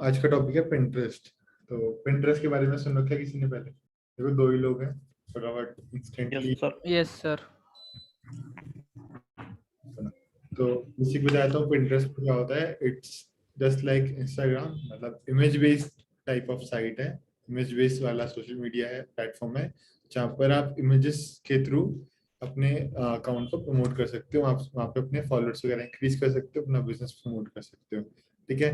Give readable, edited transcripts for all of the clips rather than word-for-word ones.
आज का टॉपिक है पिंटरेस्ट। तो पिंटरेस्ट के बारे में सुन रखा है किसी ने? पहले देखो, दो ही लोग हैं, फटाफट इंस्टेंटली यस सर। सुना। तो इसी को बताता हूँ पिंटरेस्ट क्या होता है। इट्स जस्ट लाइक इंस्टाग्राम, मतलब image based type of site है। इमेज बेस्ड वाला सोशल मीडिया है, प्लेटफॉर्म है, जहाँ पर आप इमेजेस के थ्रू अपने अकाउंट को प्रमोट कर सकते हो। आप वहाँ पे अपने फॉलोअर्स वगैरह इंक्रीज कर सकते हो, अपना बिजनेस प्रमोट कर सकते हो। ठीक है।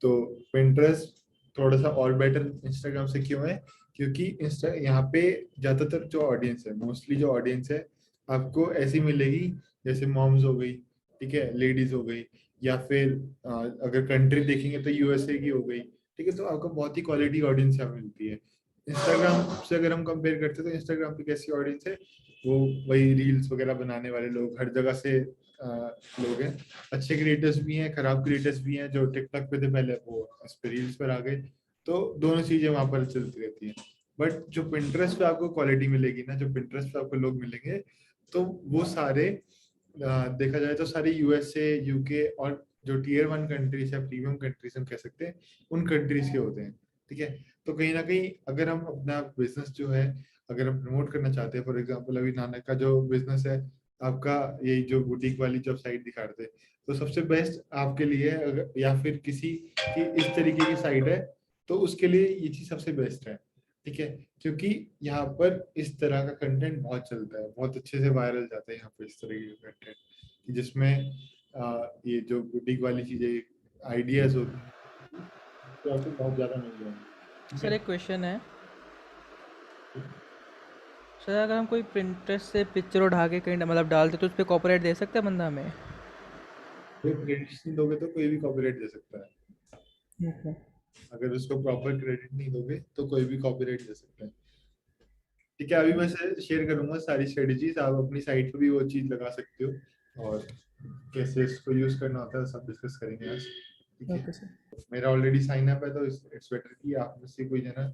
तो पिंटरेस्ट थोड़ा सा और बेटर इंस्टाग्राम से क्यों है? क्योंकि इंस्टा यहाँ पे ज्यादातर जो ऑडियंस है, मोस्टली जो ऑडियंस है आपको ऐसी मिलेगी जैसे मॉम्स हो गई, ठीक है, लेडीज हो गई, या फिर अगर कंट्री देखेंगे तो यूएसए की हो गई। ठीक है, तो आपको बहुत ही क्वालिटी ऑडियंस यहाँ मिलती है। इंस्टाग्राम से अगर हम कंपेयर करते हैं तो इंस्टाग्राम पे कैसी ऑडियंस है? वो वही रील्स वगैरह बनाने वाले लोग, हर जगह से लोग हैं। अच्छे क्रिएटर्स भी हैं, खराब क्रिएटर्स भी हैं। जो टिकटॉक पे थे पहले, वो इस पे रील्स पर आ गए। तो दोनों चीजें वहां पर चलती रहती हैं। बट जो पिंटरेस्ट पे आपको क्वालिटी मिलेगी ना, जो पिंटरेस्ट पे आपको लोग मिलेंगे, तो वो सारे देखा जाए तो सारी यूएसए, यूके और जो टीयर 1 कंट्रीज है, प्रीमियम कंट्रीज हम कह सकते हैं, उन कंट्रीज के होते हैं। ठीक है। तो कहीं ना कहीं अगर हम अपना बिजनेस जो है, अगर हम प्रमोट करना चाहते हैं, फॉर एग्जांपल अभी नानक का जो बिजनेस है, आपका यही जो बुटीक वाली जो साइट दिखा रहे थे, तो सबसे बेस्ट आपके लिए या फिर किसी की इस तरीके की साइट है, तो उसके लिए ये चीज सबसे बेस्ट है। ठीक है। क्योंकि यहाँ पर इस तरह का कंटेंट बहुत चलता है, बहुत अच्छे से वायरल जाता है यहाँ पर इस तरह का कंटेंट, जिसमें ये जो बुटीक वाली चीजें आइडियाज होती हैं, तो आपको बहुत ज्यादा मिल जाएंगे। ठीक सर है। एक क्वेश्चन है सर, अगर हम कोई प्रिंटरेस्ट से पिक्चर उठा के कहीं मतलब डालते तो उस पर कॉपीराइट दे सकता है बंदा हमें? कोई क्रेडिट नहीं दोगे तो कोई भी कॉपीराइट दे सकता है। ओके। अगर उसको प्रॉपर क्रेडिट नहीं दोगे तो कोई भी कॉपीराइट दे सकता है। ठीक है, अभी मैं शेयर करूंगा सारी स्ट्रेटेजीज, आप अपनी साइट पे भी वो चीज लगा सकते हो, और कैसे इसको यूज करना होता है सब डिस्कस करेंगे आज। ठीक है। Okay sir. मेरा ऑलरेडी साइन अप है, तो इट्स बेटर कि आप में से कोई जना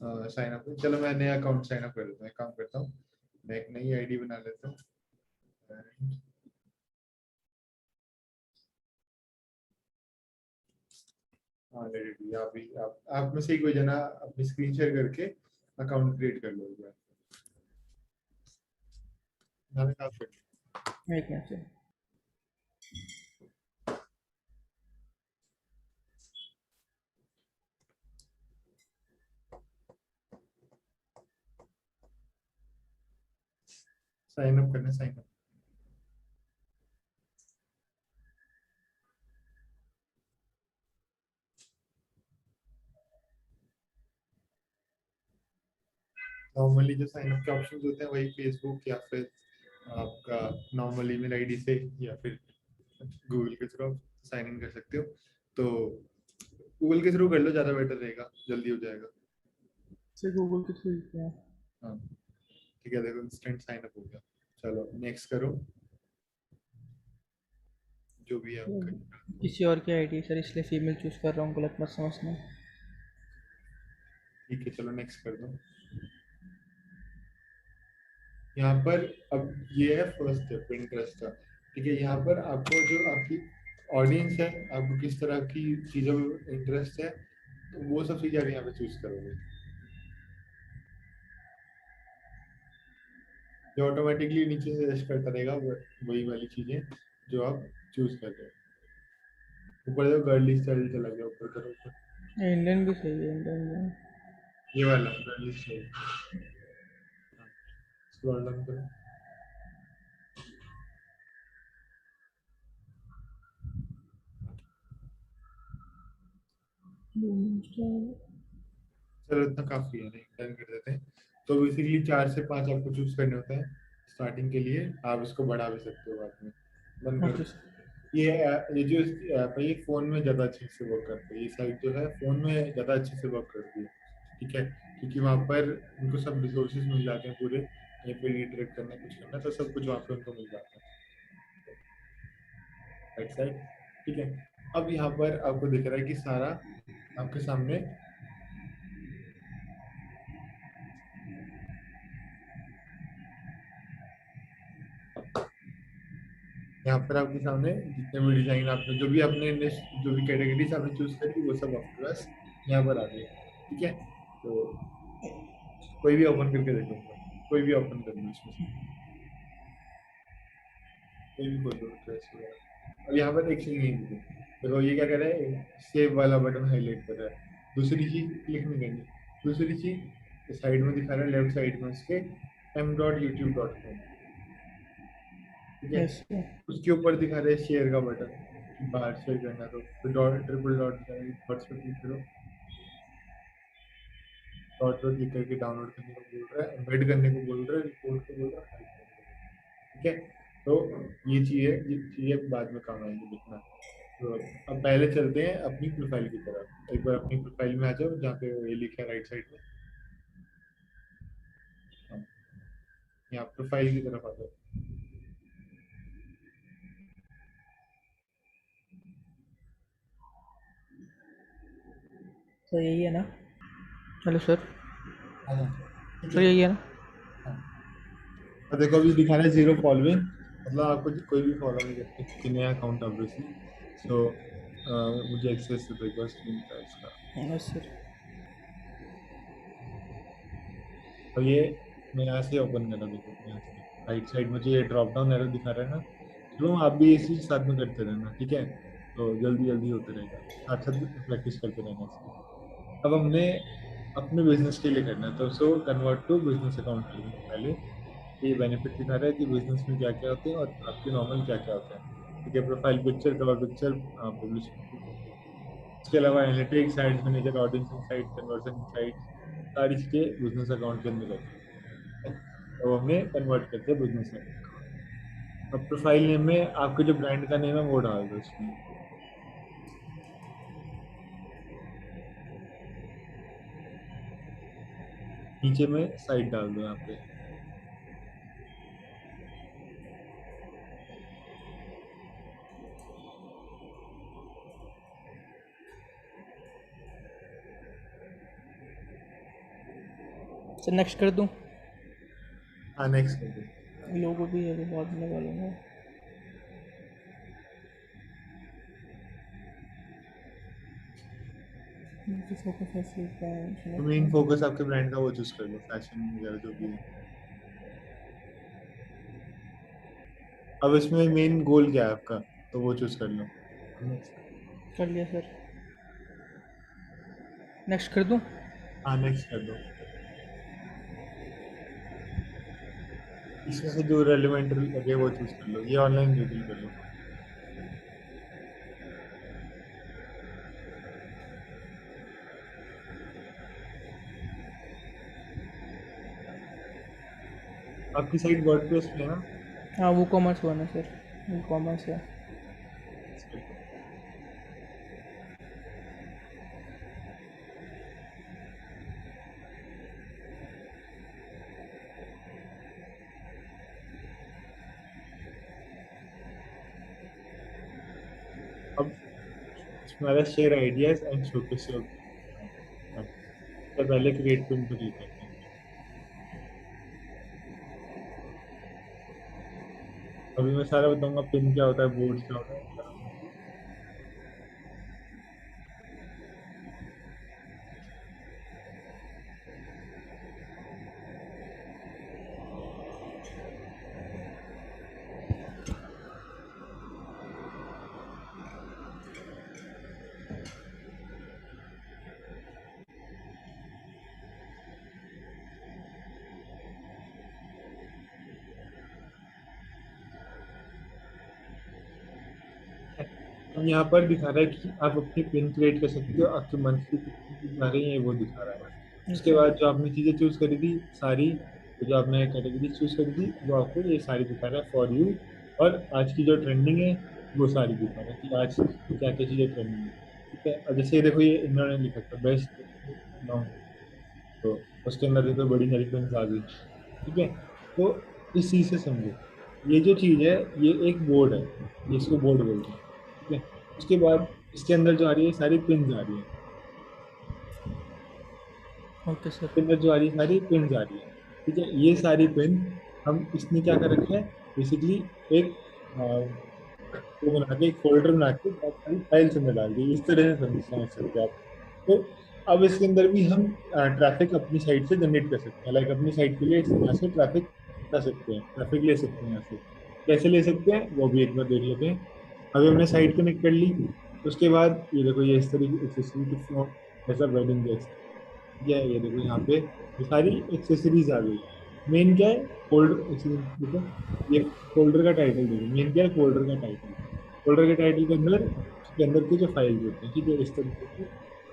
साइन अप हो। चलो मैं नया अकाउंट साइन अप कर देता हूँ। एक काम करता हूँ, मैं एक नई आईडी बना लेता हूँ। हाँ, रेडी। आप में से ही कोई जना अपनी स्क्रीन शेयर करके अकाउंट क्रिएट कर लो एक बार। मैंने कहा फिर एक मिनट सर। साइन अप करना, साइन अप। नॉर्मली जो साइन अप के ऑप्शंस होते हैं वही फेसबुक या फिर आपका नॉर्मल ईमेल आईडी से या फिर गूगल के थ्रू आप साइन इन कर सकते हो। तो गूगल के थ्रू कर लो, ज़्यादा बेटर रहेगा, जल्दी हो जाएगा। सर गूगल के थ्रू क्या है? हाँ, ठीक है। देखो, इंस्टेंट साइन अप हो गया। चलो नेक्स्ट करो, जो भी है आपका। किसी और की आईडी सर, इसलिए फीमेल चूज कर रहा हूँ, गलत मत समझना। ठीक है, चलो नेक्स्ट कर दो। यहाँ पर अब ये है फर्स्ट स्टेप इंटरेस्ट का। ठीक है, यहाँ पर आपको जो आपकी ऑडियंस है, आपको किस तरह की चीज़ों में इंटरेस्ट है, तो वो सब चीज़ें आप यहाँ पे चूज करोगे, जो ऑटोमेटिकली नीचे से सजेस्ट करता रहेगा वही वाली चीज़ें जो आप चूज कर रहे हो। ऊपर देखो, गर्ली स्टाइल चला गया, ऊपर करो ऊपर। इंडियन भी सही है, इंडियन में। ये वाला गर्ली स्टाइल, स्क्रॉल डाउन करो। चलो इतना काफी है, नहीं डन कर देते हैं। तो बेसिकली 4 से 5 आपको चूज करने होते हैं स्टार्टिंग के लिए। आप इसको बढ़ा भी सकते हो बाद में। बंद कर ओके दो। सर। ये जो ऐप है, ये फोन में ज्यादा अच्छे से वर्क करती है। ये साइट जो है फोन में ज्यादा अच्छे से वर्क करती है। ठीक है, क्योंकि वहाँ पर उनको सब रिसोर्सेज मिल जाते हैं पूरे। कहीं पे रिट्रैक्ट करना, कुछ करना, तो सब कुछ वहाँ पे उनको मिल जाता है। Right side. ठीक है। अब यहाँ पर आपको दिख रहा है कि सारा आपके सामने यहाँ पर आपके सामने जितने भी डिजाइन आपने जो भी आपने जो भी कैटेगरीज आपने चूज करी वो सब आपके पास यहाँ पर आ गई। ठीक है, तो कोई भी ओपन करके देखो, कोई भी ओपन कर लो इसमें से, कोई भी खोल लो ड्रेस वगैरह। अब यहाँ पर एक चीज नहीं देखो, देखो ये क्या कर रहा है, सेव वाला बटन हाईलाइट कर रहा है। दूसरी चीज क्लिक नहीं करनी, दूसरी चीज साइड में दिखा रहा है, लेफ्ट साइड में उसके m.youtube.com। ठीक है, यस सर। उसके ऊपर दिखा रहा है शेयर का बटन, कि बाहर शेयर करना है तो डॉट ट्रिपल डॉट दिखा रहा है, डॉट्स पर क्लिक करो, डॉट पर क्लिक करके डाउनलोड करने को बोल रहा है, एम्बेड करने को बोल रहा है, रिपोर्ट को बोल रहा है, हाइड करने को बोल रहा है। ठीक है, तो ये चीजें बाद में काम आएंगी लिखना। तो अब पहले चलते हैं अपनी प्रोफाइल की तरफ। एक बार अपनी प्रोफाइल में आ जाओ, जहाँ पे ये लिखा है राइट साइड में, हाँ, यहाँ प्रोफाइल की तरफ आ जाओ। सर यही है ना? Hello sir. हाँ, ठीक सर है। यही है ना? हाँ, और देखो अभी दिखा रहा है 0 फॉलोइंग, मतलब आपको कोई भी फॉलो नहीं करते क्योंकि नया अकाउंट ऑब्वियसली। सो मुझे एक्सेस रिक्वेस्ट मिलता है इसका। Yes sir. और ये मैं यहाँ से ओपन कर रहा हूँ, देखो यहाँ से राइट साइड मुझे ये ड्रॉप डाउन एरो दिखा रहा है ना। चलो आप भी इसी साथ में करते रहना, ठीक है, तो जल्दी जल्दी होते रहेगा, साथ साथ प्रैक्टिस करते रहना इसकी। अब हमने अपने बिजनेस के लिए करना है, तो so convert to business account करेंगे पहले। ये बेनिफिट दिखा रहा है कि बिजनेस में क्या क्या होते हैं और आपके नॉर्मल क्या क्या होता है। ठीक है, profile picture, cover picture, publish, इसके अलावा analytics, ads manager, audience insight, conversion insight, सारी चीजें बिजनेस अकाउंट के अंदर होती है। तो हमें कन्वर्ट करते हैं बिजनेस अकाउंट। अब प्रोफाइल नेम में आपके जो ब्रांड का नेम है वो डाल दो इसमें, नीचे में साइट डाल दो यहाँ पे। सर नेक्स्ट कर दूँ? हाँ, नेक्स्ट कर दो। लोगो भी है, बाद में लगा लूँगा। फोकस तो मेन फोकस आपके ब्रांड का वो चूज कर लो, फैशन वगैरह जो भी है। अब इसमें मेन गोल क्या है आपका, तो वो चूज कर लो। नेक्स्ट। कर लिया सर। नेक्स्ट कर दूँ? हाँ, नेक्स्ट कर दो। इसमें से जो रेलिवेंट लगे वो चूज कर लो, ये ऑनलाइन रिवील कर लो। आपकी साइट वर्डप्रेस पे है ना? हाँ वो कॉमर्स वन है सर, वो कॉमर्स है। Next कर दो। अब इसमें आ रहा है share ideas and showcase your, तो पहले क्रिएट पिन पे क्लिक करते हैं। अभी मैं सारा बताऊंगा, पिन क्या होता है, बोर्ड क्या होता है। अब यहाँ पर दिखा रहा है कि आप अपनी पिन क्रिएट कर सकते हो, आपके मंथली कितनी पिन आ रही है वो दिखा रहा है। उसके ओके। बाद जो आपने चीजें चूज करी थी सारी, जो आपने कैटेगरी चूज करी थी वो आपको ये सारी दिखा रहा है फॉर यू। और आज की जो ट्रेंडिंग है वो सारी दिखा रहा है कि आज क्या क्या चीजें ट्रेंडिंग है। ठीक है, अब जैसे ये देखो, ये इन्होंने लिखा था बेस्ट लॉन्ग, तो उसके अंदर देखो बड़ी सारी पिन आ गई। ठीक है, तो इस चीज से समझो, ये जो चीज है ये एक बोर्ड है, ये इसको बोर्ड बोलते हैं। ठीक है, उसके बाद इसके अंदर जो आ रही है सारी पिन आ रही है, ओके सर। इसके अंदर जो आ रही है सारी पिन आ रही है। ठीक है, ये सारी पिन हम इसने क्या कर रखा है, बेसिकली एक वो बना के एक फोल्डर बना के बहुत सारी फाइल्स अंदर डाल दी, इस तरह से समझ सकते हैं आप। तो अब इसके अंदर भी हम ट्रैफिक अपनी साइड से जनरेट कर सकते हैं, लाइक अपनी साइड के लिए यहाँ से ट्रैफिक ला सकते हैं, ट्रैफिक ले सकते हैं यहाँ से। कैसे ले सकते हैं वो भी एक बार देख लेते हैं। अभी हमने साइट कनेक्ट कर ली, उसके बाद ये देखो ये इस तरीके एक्सेसरी फ्रॉम ऐसा वेडिंग गेस्ट, ये देखो यहाँ पे ये सारी एक्सेसरीज आ गई। मेन क्या है, फोल्डर देखो, ये फोल्डर का टाइटल देखो, मेन क्या है, फोल्डर का टाइटल। फोल्डर के टाइटल के अंदर उसके अंदर के जो फाइल्स होते हैं, ठीक है, इस तरीके से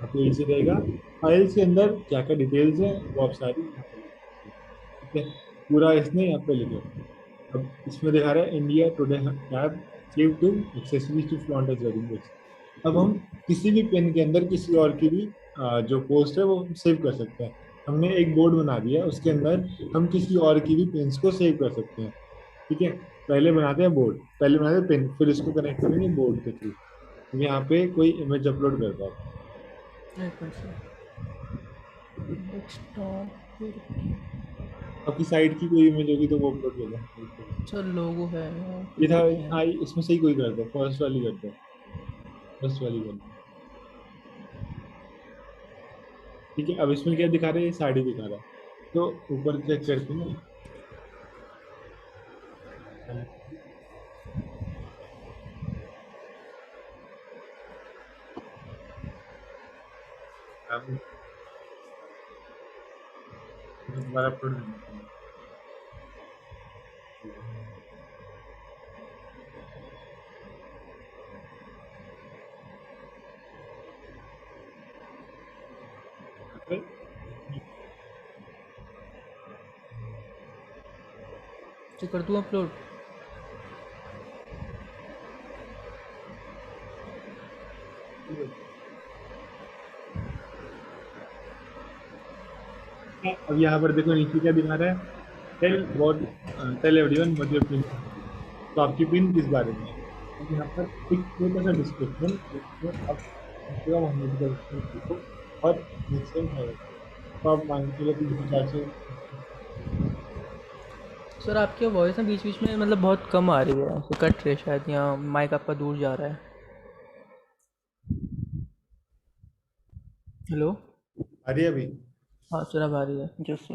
आपको इजी रहेगा। फाइल्स के अंदर क्या क्या डिटेल्स है वो आप सारी यहाँ पे लिख सकते हैं, ठीक है, पूरा इसने यहाँ पे लिखा है। अब इसमें दिखा रहा है India Today tab save to accessories to flaunt as wedding gift. अब हम किसी भी पेन के अंदर किसी और की भी जो पोस्ट है वो सेव कर सकते हैं। हमने एक बोर्ड बना दिया, उसके अंदर हम किसी और की भी पेन्स को सेव कर सकते हैं, ठीक है। पहले बनाते हैं बोर्ड, पहले बनाते हैं पेन, फिर इसको कनेक्ट करेंगे बोर्ड के थ्रू। यहाँ पे कोई इमेज अपलोड करता है। एक मिनट से डेस्कटॉप आपकी साइट की कोई इमेज होगी तो वो अपलोड कर दो। सर लोगो है यहाँ ये था, कुछ नहीं हाँ है। इसमें से ही कोई कर दो, फर्स्ट वाली कर दो, फर्स्ट वाली कर दो, ठीक है। अब इसमें क्या दिखा रहा है, ये साड़ी दिखा रहा है, तो ऊपर चेक करते हैं ना। अब दोबारा अपलोड करना है। तो कर दूँ अपलोड। अब यहाँ पर देखो नीचे क्या दिखा रहा है, tell what, tell everyone what your pin, तो आपकी पिन किस बारे में है। अब यहाँ पर एक छोटा सा डिस्क्रिप्शन, आप मोहम्मद का लिखो और मैक्सिमम है, तो आप मान के चलो 300-400। सर आपकी वॉइस ना बीच बीच में मतलब बहुत कम आ रही है, ऐसे कट रही है शायद, यहाँ माइक आपका दूर जा रहा है। हेलो। आ रही है अभी? हाँ सर अब आ रही है, जस्ट सर।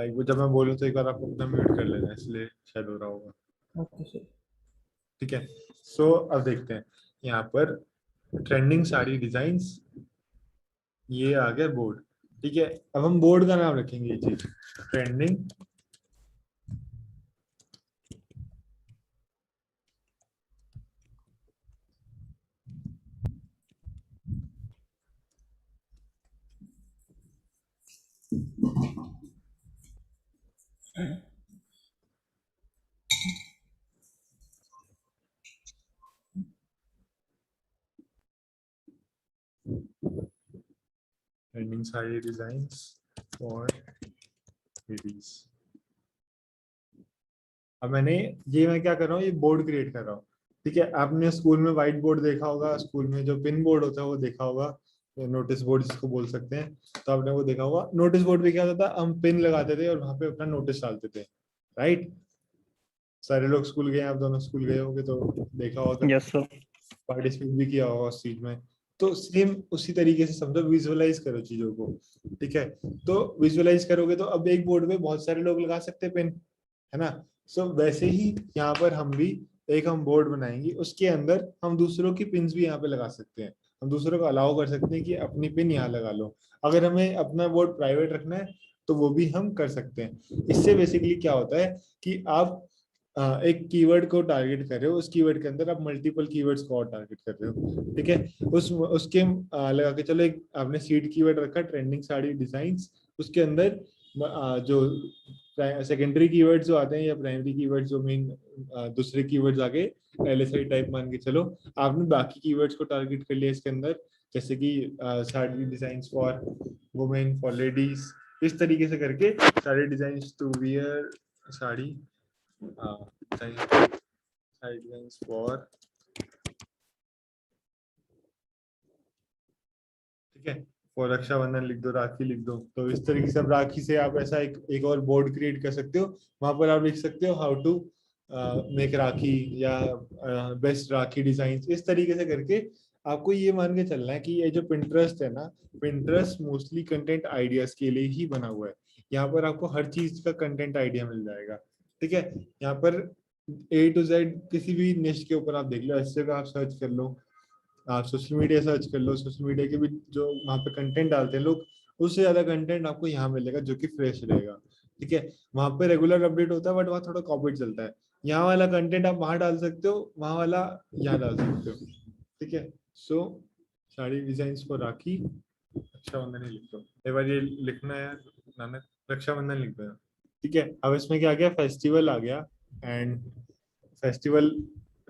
एक बार जब मैं बोलूँ तो एक बार आपको अपना म्यूट कर लेना, इसलिए शायद हो रहा होगा, ओके सर। ठीक है। सो अब देखते हैं यहाँ पर ट्रेंडिंग साड़ी डिजाइन्स, ये आ गया बोर्ड, ठीक है। अब हम बोर्ड का नाम रखेंगे ये चीज, trending trending sari designs for ladies. अब मैं क्या कर रहा हूँ, ये बोर्ड क्रिएट कर रहा हूँ, ठीक है। आपने स्कूल में व्हाइट बोर्ड देखा होगा, स्कूल में जो पिन बोर्ड होता है वो देखा होगा, नोटिस बोर्ड जिसको बोल सकते हैं, तो आपने वो देखा होगा। नोटिस बोर्ड पे क्या होता था, हम पिन लगाते थे और वहां पे अपना नोटिस डालते थे, राइट। सारे लोग स्कूल गए, आप दोनों स्कूल गए होंगे तो देखा होगा, यस सर। पार्टिसिपेट भी किया होगा उस चीज में। तो सेम उसी तरीके से समझो, विजुअलाइज करो चीजों को, ठीक है। तो विजुअलाइज करोगे तो अब एक बोर्ड में बहुत सारे लोग लगा सकते हैं पेन, है ना। सो वैसे ही यहाँ पर हम भी एक हम बोर्ड बनाएंगे, उसके अंदर हम दूसरों की पिन्स भी यहाँ पे लगा सकते हैं। हम दूसरों को अलाउ कर सकते हैं कि अपनी पिन यहाँ लगा लो। अगर हमें अपना बोर्ड प्राइवेट रखना है तो वो भी हम कर सकते हैं। इससे बेसिकली क्या होता है कि आप एक कीवर्ड को टारगेट कर रहे हो, उस कीवर्ड के अंदर आप मल्टीपल कीवर्ड्स को और टारगेट कर रहे हो, ठीक है। उसके लगा के चलो, एक आपने सीड कीवर्ड रखा ट्रेंडिंग साड़ी डिजाइन्स, उसके अंदर जो सेकेंडरी कीवर्ड्स जो आते हैं या प्राइमरी कीवर्ड्स जो मेन दूसरे कीवर्ड्स आगे एलएसआई टाइप मान के चलो, आपने बाकी कीवर्ड्स को टारगेट कर लिया इसके अंदर, जैसे कि sari designs for women, for ladies, इस तरीके से करके sari designs to wear sari, guidelines for, ठीक है, फॉर रक्षाबंधन लिख दो, राखी लिख दो। तो इस तरीके से अब राखी से आप ऐसा एक और बोर्ड क्रिएट कर सकते हो, वहां पर आप लिख सकते हो हाउ टू मेक राखी या बेस्ट राखी डिजाइन, इस तरीके से करके आपको ये मान के चलना है कि ये जो पिंटरेस्ट है ना, पिंटरेस्ट मोस्टली कंटेंट आइडियाज के लिए ही बना हुआ है। यहाँ पर आपको हर चीज का कंटेंट आइडिया मिल जाएगा। ठीक है, यहाँ पर A to Z किसी भी निश के ऊपर आप देख लो, ऐसे का आप सर्च कर लो, आप सोशल मीडिया सर्च कर लो, सोशल मीडिया के भी जो वहाँ पे कंटेंट डालते हैं लोग, उससे ज्यादा कंटेंट आपको यहाँ मिलेगा जो कि फ्रेश रहेगा। ठीक है, वहाँ पे रेगुलर अपडेट होता है बट वहाँ थोड़ा कॉपीड चलता है। यहाँ वाला कंटेंट आप वहाँ डाल सकते हो, वहाँ वाला यहाँ डाल सकते हो। ठीक है, सो साड़ी डिजाइन को राखी रक्षाबंधन ही लिख दो, एक बार ये लिखना है नानक, रक्षाबंधन लिख दो। ठीक है, अब इसमें क्या आ गया, फेस्टिवल आ गया, एंड फेस्टिवल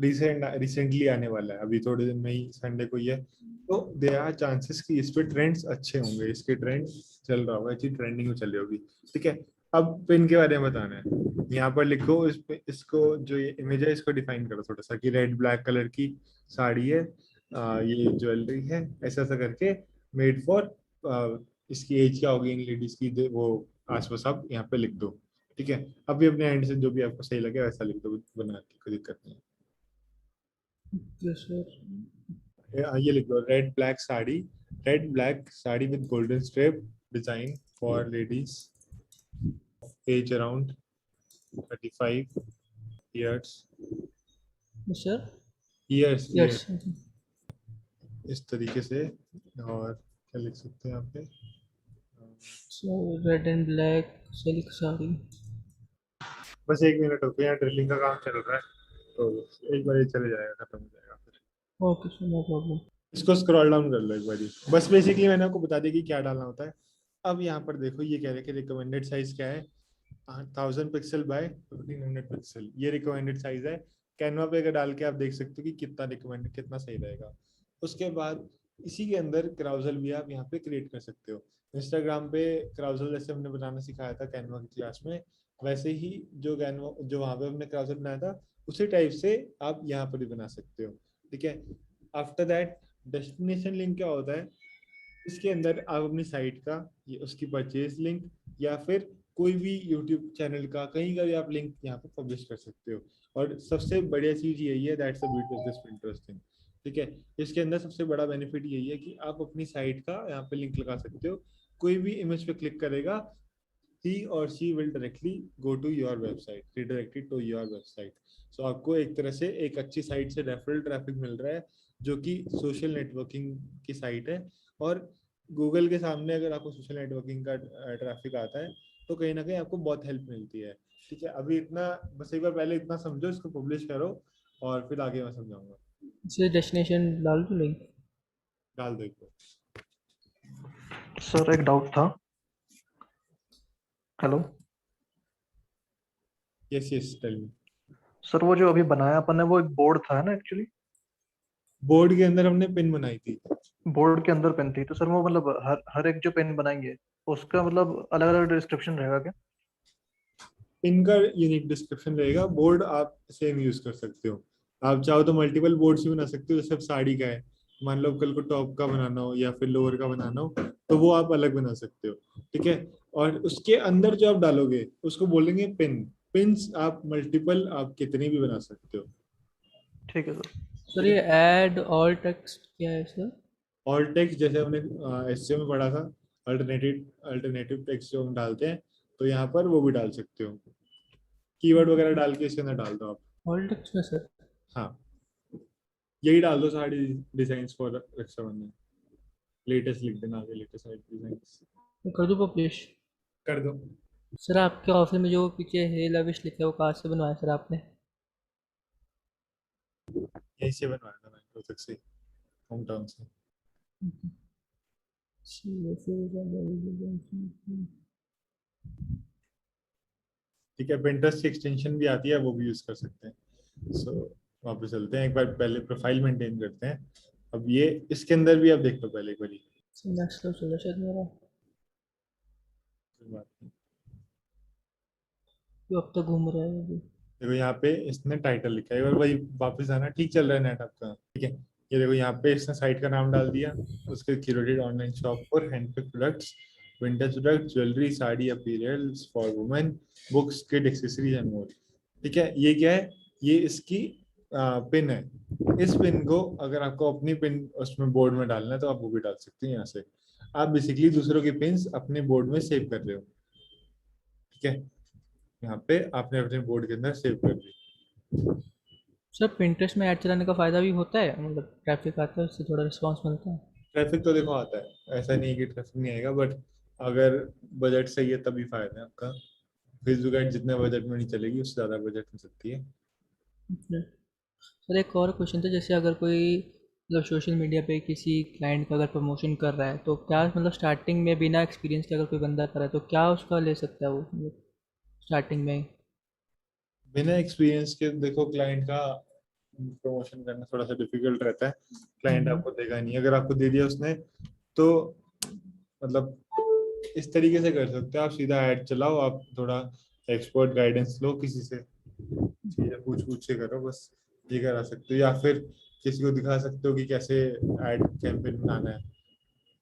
रिसेंटली आने वाला है, अभी थोड़े दिन में ही, संडे को ही है। तो देयर आर चांसेस कि इस पे ट्रेंड्स अच्छे होंगे, इसके ट्रेंड चल रहा होगा, अच्छी ट्रेंडिंग में चल रही होगी। ठीक है, अब पिन के बारे में बताना है, यहाँ पर लिखो इस पे, इसको जो ये इमेज है इसको डिफाइन करो थोड़ा सा, कि रेड ब्लैक कलर की साड़ी है, ये ज्वेलरी है, ऐसा ऐसा करके, मेड फॉर, इसकी एज क्या होगी इन लेडीज की, वो आसपास आप यहाँ पे लिख दो। ठीक है, अभी अपने एंड से जो भी आपको सही लगे वैसा लिख दो, बना के, कोई दिक्कत नहीं यस सर। है। ये लिख दो, red black sari, red black sari with golden strip design for ladies age around 35 years, yes sir. Years yes. Years, इस तरीके से। और क्या लिख सकते हैं यहाँ पे, sir red and black silk sari. बस 1 मिनट रुको, यहाँ ड्रिलिंग का काम चल रहा है, तो एक बार ये चले जाएगा, खत्म हो जाएगा फिर। Okay sir, no problem. इसको स्क्रॉल डाउन कर लो एक बार, बस बेसिकली मैंने आपको बता दिया कि क्या डालना होता है। अब यहाँ पर देखो, ये कह रहे हैं कि रिकमेंडेड साइज क्या है, 1000 पिक्सल बाय 1500 पिक्सल, ये रिकमेंडेड साइज है। कैनवा पे अगर डाल के आप देख सकते हो कि कितना रिकमेंड, कितना सही रहेगा। उसके बाद इसी के अंदर क्राउजल भी आप यहाँ पे क्रिएट कर सकते हो। इंस्टाग्राम पे क्राउजल जैसे हमने बनाना सिखाया था कैनवा की क्लास में, वैसे ही जो कैनवा, जो वहाँ पे हमने क्राउजल बनाया था, उसी टाइप से आप यहाँ पर भी बना सकते हो। ठीक है, आफ्टर दैट डेस्टिनेशन लिंक क्या होता है, इसके अंदर आप अपनी साइट का, ये उसकी परचेज लिंक, या फिर कोई भी यूट्यूब चैनल का, कहीं का भी आप लिंक यहाँ पे पब्लिश कर सकते हो। और सबसे बढ़िया चीज यही है, that's the beauty of this Pinterest thing. ठीक है, इसके अंदर सबसे बड़ा बेनिफिट यही है कि आप अपनी साइट का यहाँ पे लिंक लगा सकते हो, कोई भी इमेज पे क्लिक करेगा, he or she will directly go to your website, redirected to your website. So आपको एक तरह से एक अच्छी साइट से रेफरल ट्रैफिक मिल रहा है, जो कि सोशल नेटवर्किंग की साइट है। और गूगल के सामने अगर आपको सोशल नेटवर्किंग का ट्रैफिक आता है, तो कहीं ना कहीं आपको बहुत हेल्प मिलती है। ठीक है, अभी इतना, बस एक बार पहले इतना समझो, इसको पब्लिश करो, और फिर आगे मैं समझाऊंगा। सर डेस्टिनेशन डाल दूँ लिंक? डाल दो एक बार। सर एक डाउट था। Hello yes yes, tell me. Sir, वो जो अभी बनाया अपन ने, वो एक बोर्ड था ना एक्चुअली? बोर्ड के अंदर हमने पिन बनाई थी। बोर्ड के अंदर पेन थी, तो सर वो मतलब हर हर एक जो पेन बनाएंगे उसका मतलब अलग अलग डिस्क्रिप्शन रहेगा क्या? इनका यूनिक डिस्क्रिप्शन रहेगा। बोर्ड आप सेम यूज कर सकते हो, आप चाहो तो मल्टीपल बोर्ड्स भी बना सकते हो। जैसे अब साड़ी का है, मान लो कल को टॉप का बनाना हो या फिर लोअर का बनाना हो, तो वो आप अलग बना सकते हो। ठीक है, और उसके अंदर जो आप डालोगे उसको बोलेंगे पिन। पिन्स आप मल्टीपल, आप कितनी भी बना सकते हो। ठीक है सर। सर ये ऐड ऑल टेक्स्ट क्या है सर? ऑल टेक्स्ट जैसे हमने एसईओ में पढ़ा था, अल्टरनेटिव अल्टरनेटिव टेक्स्ट जो हम डालते हैं, तो यहाँ पर वो भी डाल सकते हो, कीवर्ड वगैरह डाल के इसके अंदर डाल दो आप। ऑल टेक्स्ट में सर? हाँ, यही डाल दो, sari design for Rakshabandhan, latest लिख देना आगे, लेटेस्ट साड़ी डिजाइन मैं कर दूँ पब्लिश? कर दो। सर आपके ऑफिस में जो पीछे हे लविश लिखा है वो कहाँ से बनवाया सर आपने? यहीं से बनवाया था मैं, रोहतक से, होम टाउन से। ठीक है, Pinterest की एक्सटेंशन भी आती है, वो भी यूज कर सकते हैं। सो वापस चलते हैं, एक बार पहले प्रोफाइल मेंटेन करते हैं। अब ये इसके अंदर भी आप देख लो पहले एक बार, नेक्स्ट तो चलो शायद मेरा, जो अब तक घूम रहा है अभी। देखो यहाँ पे इसने टाइटल लिखा है, और वही वापस आना, ठीक चल रहा है नेट आपका? ठीक है, ये देखो यहाँ पे इसने साइट का नाम डाल दिया, उसके curated online shop for handpick products, vintage product, jewellery, sari, apparels for women, books, kid accessories and more. ठीक है, ये क्या है, ये इसकी पिन है। इस पिन को अगर आपको अपनी पिन उसमें बोर्ड में डालना है तो आप वो भी डाल सकते हैं यहाँ से। आप बेसिकली दूसरों की पिन्स अपने बोर्ड में सेव कर रहे हो। ठीक है, यहाँ पे आपने अपने बोर्ड के अंदर सेव कर दी। सर पिंटरेस्ट में ऐड चलाने का फ़ायदा भी होता है, मतलब ट्रैफिक आता है उससे थोड़ा रिस्पॉन्स मिलता है? ट्रैफिक तो देखो आता है, ऐसा नहीं है कि ट्रैफिक नहीं आएगा, बट अगर बजट सही है तभी फायदा है आपका। फेसबुक ऐड जितने बजट में नहीं चलेगी उससे ज्यादा बजट में सकती है। सर एक और क्वेश्चन था, जैसे अगर कोई मतलब सोशल मीडिया पे किसी क्लाइंट का अगर प्रमोशन कर रहा है तो क्या मतलब स्टार्टिंग में बिना एक्सपीरियंस के अगर कोई बंदा कर रहा है तो क्या उसका ले सकता है वो, मतलब स्टार्टिंग में ही? बिना एक्सपीरियंस के देखो क्लाइंट का प्रमोशन करना थोड़ा सा डिफिकल्ट रहता है। क्लाइंट हम्म, आपको देगा नहीं, अगर आपको दे दिया उसने तो मतलब इस तरीके से कर सकते हो आप, सीधा ऐड चलाओ, आप थोड़ा एक्सपर्ट गाइडेंस लो किसी से, चीजें पूछ पूछ के करो बस, ये करा सकते हो। या फिर किसी को दिखा सकते हो कि कैसे ऐड कैंपेन बनाना है,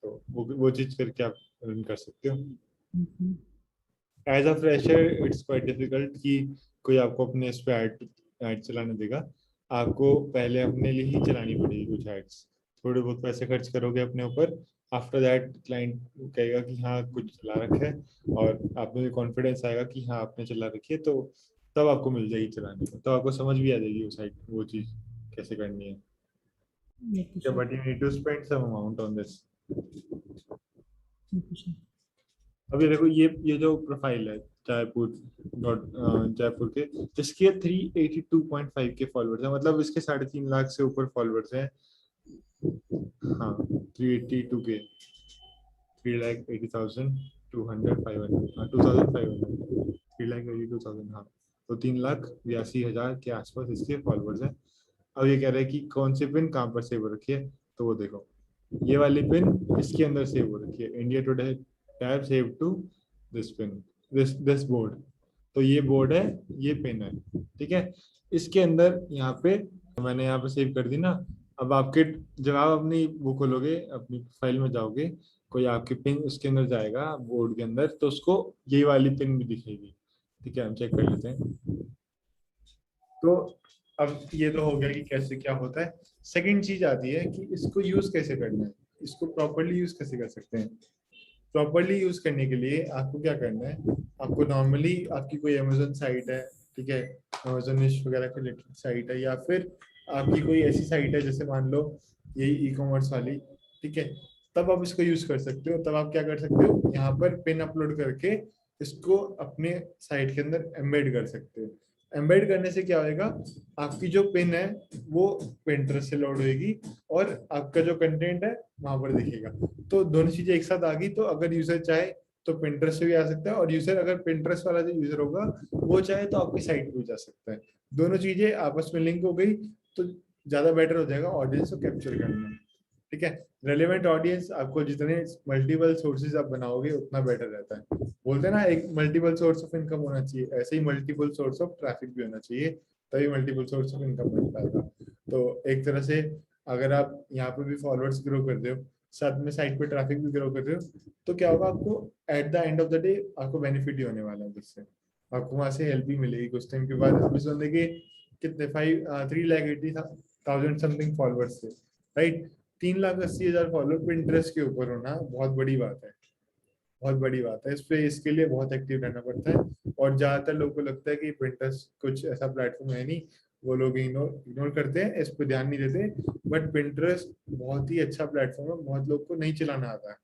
तो वो चीज करके आप रन कर सकते हो। Hmm, as a fresher it's quite difficult कि कोई आपको अपने इस पे ऐड ऐड चलाने देगा। आपको पहले अपने लिए ही चलानी पड़ेगी कुछ एड्स, थोड़े बहुत पैसे खर्च करोगे अपने ऊपर। आफ्टर दैट क्लाइंट कहेगा कि हाँ कुछ चला रखा है, और आप में कॉन्फिडेंस आएगा कि हाँ आपने चला रखी है, तो तब आपको मिल जाएगी चलाने में, तो आपको समझ भी आ जाएगी वो साइट वो चीज कैसे करनी है। Okay sir. But you need to spend some amount on this. Okay sir. अभी देखो ये जो प्रोफाइल है जयपुर डॉट जयपुर के, इसके 382.5 के फॉलोअर्स हैं, मतलब इसके 3.5 लाख से ऊपर फॉलोअर्स हैं। हाँ, 382 के, 3,80,200 500, हाँ 2,500, 3,82,000, हाँ। तो 3,82,000 के आसपास इसके फॉलोअर्स हैं। अब ये कह रहे हैं कि कौन सी पिन कहाँ पर सेव हो रखी है, तो वो देखो ये वाली पिन इसके अंदर सेव हो रखी है, India Today tab save to this pin, this board. तो ये बोर्ड है, ये पिन है, ठीक है। इसके अंदर यहाँ पे मैंने यहाँ पे सेव कर दी ना। अब आपके जब आप अपनी वो खोलोगे, अपनी फाइल में जाओगे, कोई आपकी पिन उसके अंदर जाएगा बोर्ड के अंदर, तो उसको ये वाली पिन भी दिखेगी। ठीक है, हम चेक कर लेते हैं। तो अब ये तो हो गया कि कैसे क्या होता है। सेकंड चीज आती है कि इसको यूज कैसे करना है, इसको प्रॉपरली यूज कैसे कर सकते हैं। प्रॉपरली यूज करने के लिए आपको क्या करना है, आपको नॉर्मली आपकी कोई अमेजोन साइट है, ठीक है, अमेजोन निश वगैरह के रिलेटेड साइट है, या फिर आपकी कोई ऐसी साइट है जैसे मान लो यही ई कॉमर्स वाली, ठीक है, तब आप इसको यूज कर सकते हो। तब आप क्या कर सकते हो, यहाँ पर पिन अपलोड करके इसको अपने साइट के अंदर एम्बेड कर सकते हो। एम्बेड करने से क्या होएगा, आपकी जो पिन है वो पिंटरेस्ट से लोड होएगी, और आपका जो कंटेंट है वहां पर दिखेगा। तो दोनों चीजें एक साथ आ गई, तो अगर यूजर चाहे तो पिंटरेस्ट से भी आ सकता है, और यूजर अगर पिंटरेस्ट वाला जो यूजर होगा वो चाहे तो आपकी साइट पे भी जा सकता है। दोनों चीजें आपस में लिंक हो गई तो ज्यादा बेटर हो जाएगा ऑडियंस को कैप्चर करने में। ठीक है, रेलेवेंट ऑडियंस आपको जितने मल्टीपल सोर्सेज आप बनाओगे उतना बेटर रहता है। बोलते हैं ना, एक मल्टीपल सोर्स ऑफ इनकम होना चाहिए, ऐसे ही मल्टीपल सोर्स ऑफ ट्रैफिक भी होना चाहिए, तभी मल्टीपल सोर्स ऑफ इनकम बन पाएगा। तो एक तरह से अगर आप यहाँ पे भी फॉलोअर्स ग्रो कर रहे हो, साथ में साइट पे ट्रैफिक भी ग्रो कर रहे हो, तो क्या होगा, आपको at the end of the day आपको बेनिफिट ही होने वाला है जिससे आपको वहां से हेल्प भी मिलेगी कुछ टाइम के बाद। अभी सुनने के कितने 3,80,000 समथिंग फॉलोअर्स थे, राइट। 3,80,000 फॉलोअर पिंटरेस्ट के ऊपर होना बहुत बड़ी बात है, बहुत बड़ी बात है। इस पे इसके लिए बहुत एक्टिव रहना पड़ता है, और ज्यादातर लोगों को लगता है कि पिंटरेस्ट कुछ ऐसा प्लेटफॉर्म है नहीं, वो लोग इग्नोर इग्नोर करते हैं, इस पे ध्यान नहीं देते। बट पिंटरेस्ट बहुत ही अच्छा प्लेटफॉर्म है, बहुत लोग को नहीं चलाना आता है।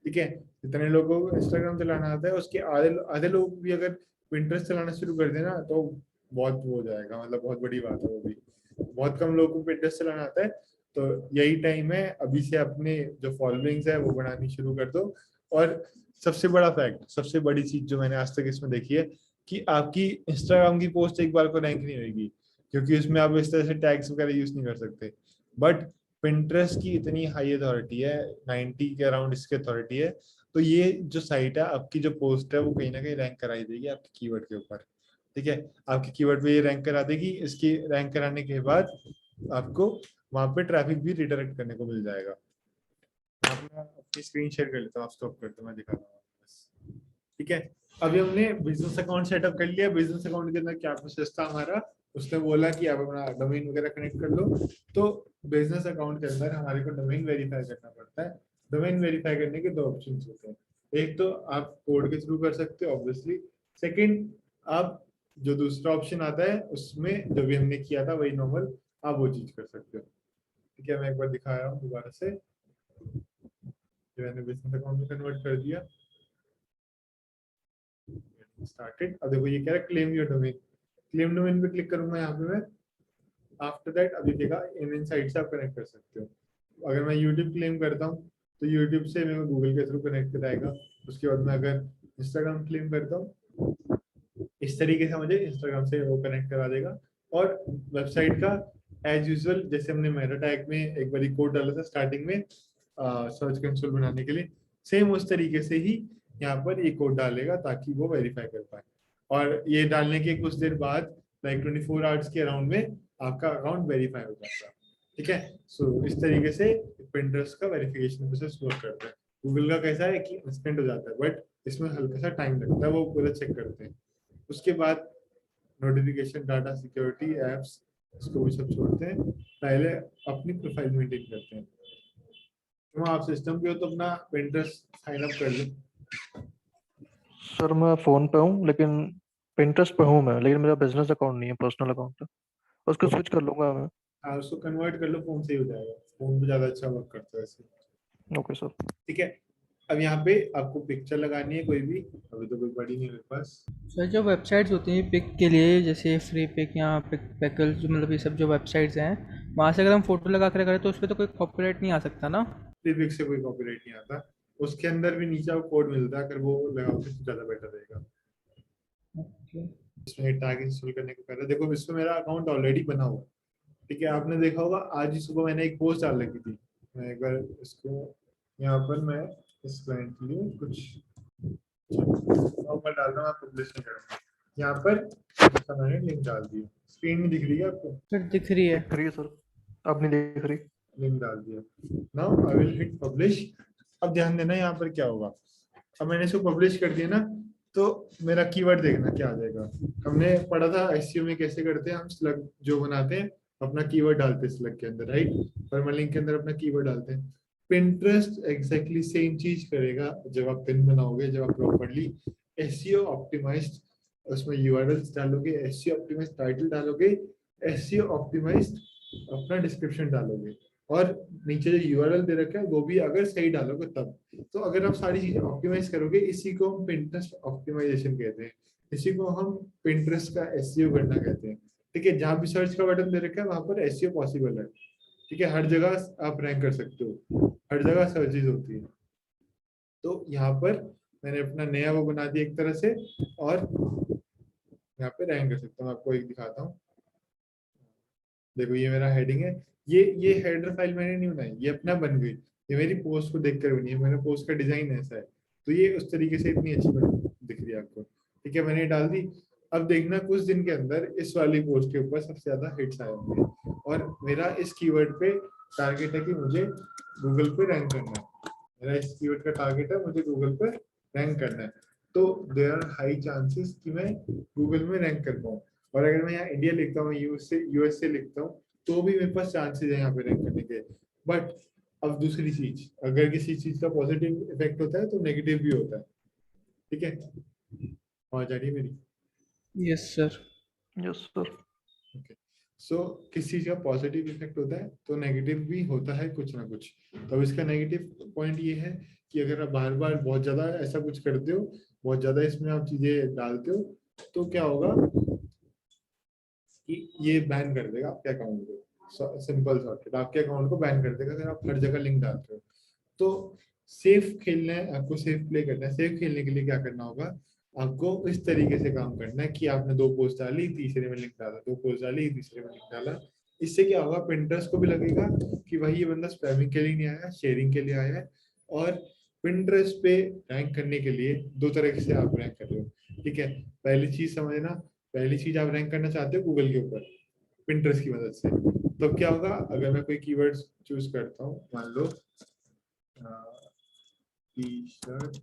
ठीक है, जितने लोगों को इंस्टाग्राम चलाना आता है उसके आधे आधे लोग भी अगर पिंटरेस्ट चलाना शुरू कर देना तो बहुत वो हो जाएगा, मतलब बहुत बड़ी बात है वो भी। बहुत कम लोगों को पिंटरेस्ट चलाना आता है, तो यही टाइम है अभी से अपने जो फॉलोइंग्स है वो बढ़ानी शुरू कर दो। और सबसे बड़ा फैक्ट, सबसे बड़ी चीज जो मैंने आज तक इसमें देखी है, कि आपकी इंस्टाग्राम की पोस्ट एक बार को रैंक नहीं होगी, क्योंकि उसमें आप इस तरह से टैग्स वगैरह यूज नहीं कर सकते। बट पिंटरेस्ट की इतनी हाई अथॉरिटी है, 90 के अराउंड इसकी अथॉरिटी है, तो ये जो साइट है आपकी जो पोस्ट है वो कहीं ना कहीं रैंक कराई देगी आपके कीवर्ड के ऊपर। ठीक है, आपके कीवर्ड पे ये रैंक करा देगी, इसकी रैंक कराने के बाद आपको वहां पे ट्रैफिक भी रिडायरेक्ट करने को मिल जाएगा। मैं अपनी स्क्रीन शेयर कर लेता हूँ, आप स्टॉप करते मैं दिखाता हूँ बस। ठीक है, अभी हमने बिजनेस अकाउंट सेटअप कर लिया। बिजनेस अकाउंट के अंदर क्या प्रोसेस था हमारा, उसने बोला कि आप अपना डोमेन वगैरह कनेक्ट कर लो। तो बिजनेस अकाउंट के अंदर हमारे को डोमेन वेरीफाई करना पड़ता है। डोमेन वेरीफाई करने के दो ऑप्शन होते हैं। एक तो आप कोड के थ्रू कर सकते हो ऑब्वियसली। सेकंड, आप जो दूसरा ऑप्शन आता है उसमें जो भी हमने किया था वही नॉर्मल आप वो चीज कर सकते हो। ठीक है, मैं एक बार दिखा रहा हूँ दोबारा से। जो मैंने बिजनेस अकाउंट में कन्वर्ट कर दिया, स्टार्टेड। अब देखो ये कह रहा है claim your domain. Claim domain पे क्लिक करूंगा यहाँ पे मैं। आफ्टर दैट अभी देखा इन साइट से आप कनेक्ट कर सकते हो। अगर मैं यूट्यूब क्लेम करता हूँ तो यूट्यूब से मेरे को गूगल के थ्रू कनेक्ट कराएगा। उसके बाद मैं अगर इंस्टाग्राम क्लेम करता हूँ इस तरीके से मुझे इंस्टाग्राम से वो कनेक्ट करा देगा। और वेबसाइट का एज यूजुअल जैसे हमने मेटा टैग में एक बार कोड डाला था स्टार्टिंग में सर्च कंसोल बनाने के लिए, सेम उस तरीके से ही यहाँ पर ये कोड डालेगा ताकि वो वेरीफाई कर पाए। और ये डालने के कुछ देर बाद लाइक 24 आवर्स के अराउंड में आपका अकाउंट वेरीफाई हो जाएगा। ठीक है, सो इस तरीके से पिंटरेस्ट का वेरिफिकेशन प्रोसेस वर्क करता है। गूगल का कैसा है कि इंस्टेंट हो जाता है, बट इसमें हल्का सा टाइम लगता है, वो पूरा चेक करते हैं। उसके बाद नोटिफिकेशन, डाटा सिक्योरिटी, एप्स, इसको भी सब छोड़ते हैं। पहले अपनी प्रोफाइल मेंटेन करते हैं। तो आप सिस्टम पे हो तो अपना पिंटरेस्ट साइन अप कर लो। सर मैं फोन पे हूँ लेकिन Pinterest पे हूँ मैं, लेकिन मेरा बिजनेस अकाउंट नहीं है, पर्सनल अकाउंट है। उसको स्विच कर लूंगा मैं। हाँ, उसको कन्वर्ट कर लो, फोन से ही हो जाएगा। फोन पे ज्यादा अच्छा वर्क करता है वैसे। Okay sir. ठीक है, अब यहाँ पे आपको पिक्चर लगानी है कोई भी। अभी तो कोई पड़ी नहीं मेरे पास। सर जो वेबसाइट्स होती हैं पिक के लिए, जैसे फ्री पिक या पिक पैकल, जो मतलब ये सब जो वेबसाइट्स हैं, वहाँ से अगर हम फोटो लगा कर करें तो उस पर तो कोई कॉपीराइट नहीं आ सकता ना? प्रीफिक्स से कोई कॉपीराइट नहीं आता। उसके अंदर भी नीचे आपको कोड मिलता है, अगर वो लगाओगे तो ज्यादा बेटर रहेगा। ओके। इसमें टैग इंस्टॉल करने के पहले देखो, इसमें मेरा अकाउंट ऑलरेडी बना हुआ है। ठीक है, आपने देखा होगा आज ही सुबह मैंने एक पोस्ट डाल रखी थी। मैं एक बार इसको यहाँ पर मैं इस क्लाइंट के लिए कुछ नॉर्मल डाल रहा हूँ, आप पब्लिश नहीं करूँगा। यहाँ पर इसका मैंने लिंक डाल दी। स्क्रीन में दिख रही है आपको? सर दिख रही है। दिख रही है सर, अब नहीं दिख रही। लिंक डाल दिया। Now I will hit publish. अब ध्यान देना यहाँ पर क्या होगा। अब मैंने इसको पब्लिश कर दिया ना, तो मेरा कीवर्ड देखना क्या आ जाएगा। हमने पढ़ा था एसईओ में कैसे करते हैं, हम स्लग जो बनाते हैं अपना कीवर्ड डालते हैं स्लग के अंदर, राइट। परमालिंक के अंदर अपना कीवर्ड डालते हैं। पिंटरेस्ट एग्जैक्टली सेम चीज करेगा जब आप पिन बनाओगे, जब आप प्रॉपर्ली एसईओ ऑप्टिमाइज्ड उसमें यूआरएल्स डालोगे, एसईओ ऑप्टिमाइज्ड टाइटल डालोगे, एसईओ ऑप्टिमाइज्ड अपना डिस्क्रिप्शन डालोगे, और नीचे जो यूआरएल दे रखा है वो भी अगर सही डालोगे तब। तो अगर आप सारी चीजें ऑप्टिमाइज करोगे, इसी को हम पिंटरेस्ट ऑप्टिमाइजेशन कहते हैं। इसी को हम पिंटरेस्ट का एसईओ करना कहते हैं। ठीक है, जहां भी सर्च का बटन दे रखा है वहां पर एसईओ पॉसिबल है। ठीक है, हर जगह आप रैंक कर सकते हो, हर जगह सर्चेज होती है। तो यहाँ पर मैंने अपना नया वो बना दिया एक तरह से, और यहाँ पे रैंक कर सकता हूँ। आपको एक दिखाता हूँ, देखो ये मेरा हेडिंग है। ये हेडर फाइल मैंने नहीं बनाई, ये अपना बन गई। ये मेरी पोस्ट को देखकर बनी है, मेरे पोस्ट का डिजाइन ऐसा है। तो ये उस तरीके से इतनी अच्छी दिख रही है आपको। ठीक है, मैंने डाल दी। अब देखना कुछ दिन के अंदर इस वाली पोस्ट के ऊपर सबसे ज्यादा हिट्स आए होंगे, और मेरा इस कीवर्ड पे टारगेट है कि मुझे गूगल पे रैंक करना है। मेरा इस कीवर्ड का टारगेट है मुझे गूगल पे रैंक करना है। तो देयर आर हाई चांसेस कि मैं गूगल में रैंक कर पाऊँ। और अगर मैं यहाँ इंडिया लिखता हूँ, यूएसए लिखता हूँ, तो भी मेरे पास चांसेस है यहाँ पे रैंक करने के। बट अब दूसरी चीज, अगर किसी चीज का पॉजिटिव इफेक्ट होता है तो नेगेटिव भी होता है। ठीक है, आवाज आ रही है मेरी? Yes sir. Yes sir. Okay, so किसी चीज का पॉजिटिव इफेक्ट होता है तो नेगेटिव भी होता है कुछ ना कुछ। तो इसका नेगेटिव पॉइंट ये है कि अगर आप बार बार बहुत ज्यादा ऐसा कुछ करते हो, बहुत ज्यादा इसमें आप चीजें डालते हो, तो क्या होगा कि ये बैन कर देगा आपके अकाउंट को। सिंपल सॉर्टेड आपके अकाउंट को बैन कर देगा अगर आप हर जगह लिंक डालते हो। तो सेफ खेलना है आपको, सेफ प्ले करना है। सेफ खेलने के लिए क्या करना होगा, आपको इस तरीके से काम करना है कि आपने दो पोस्ट डाली, तीसरे में लिंक डाला, दो पोस्ट डाली, तीसरे में लिंक डाला। इससे क्या होगा, पिंटरेस्ट को भी लगेगा कि भाई ये बंदा स्पैमिंग के लिए नहीं आया, शेयरिंग के लिए आया है। और पिंटरेस्ट पे रैंक करने के लिए दो तरह से आप रैंक कर रहे हो। ठीक है, पहली चीज समझना, पहली चीज आप रैंक करना चाहते हो गूगल के ऊपर पिंटरेस्ट की मदद से। तब क्या होगा, अगर मैं कोई कीवर्ड्स चूज करता हूँ, मान लो टी शर्ट,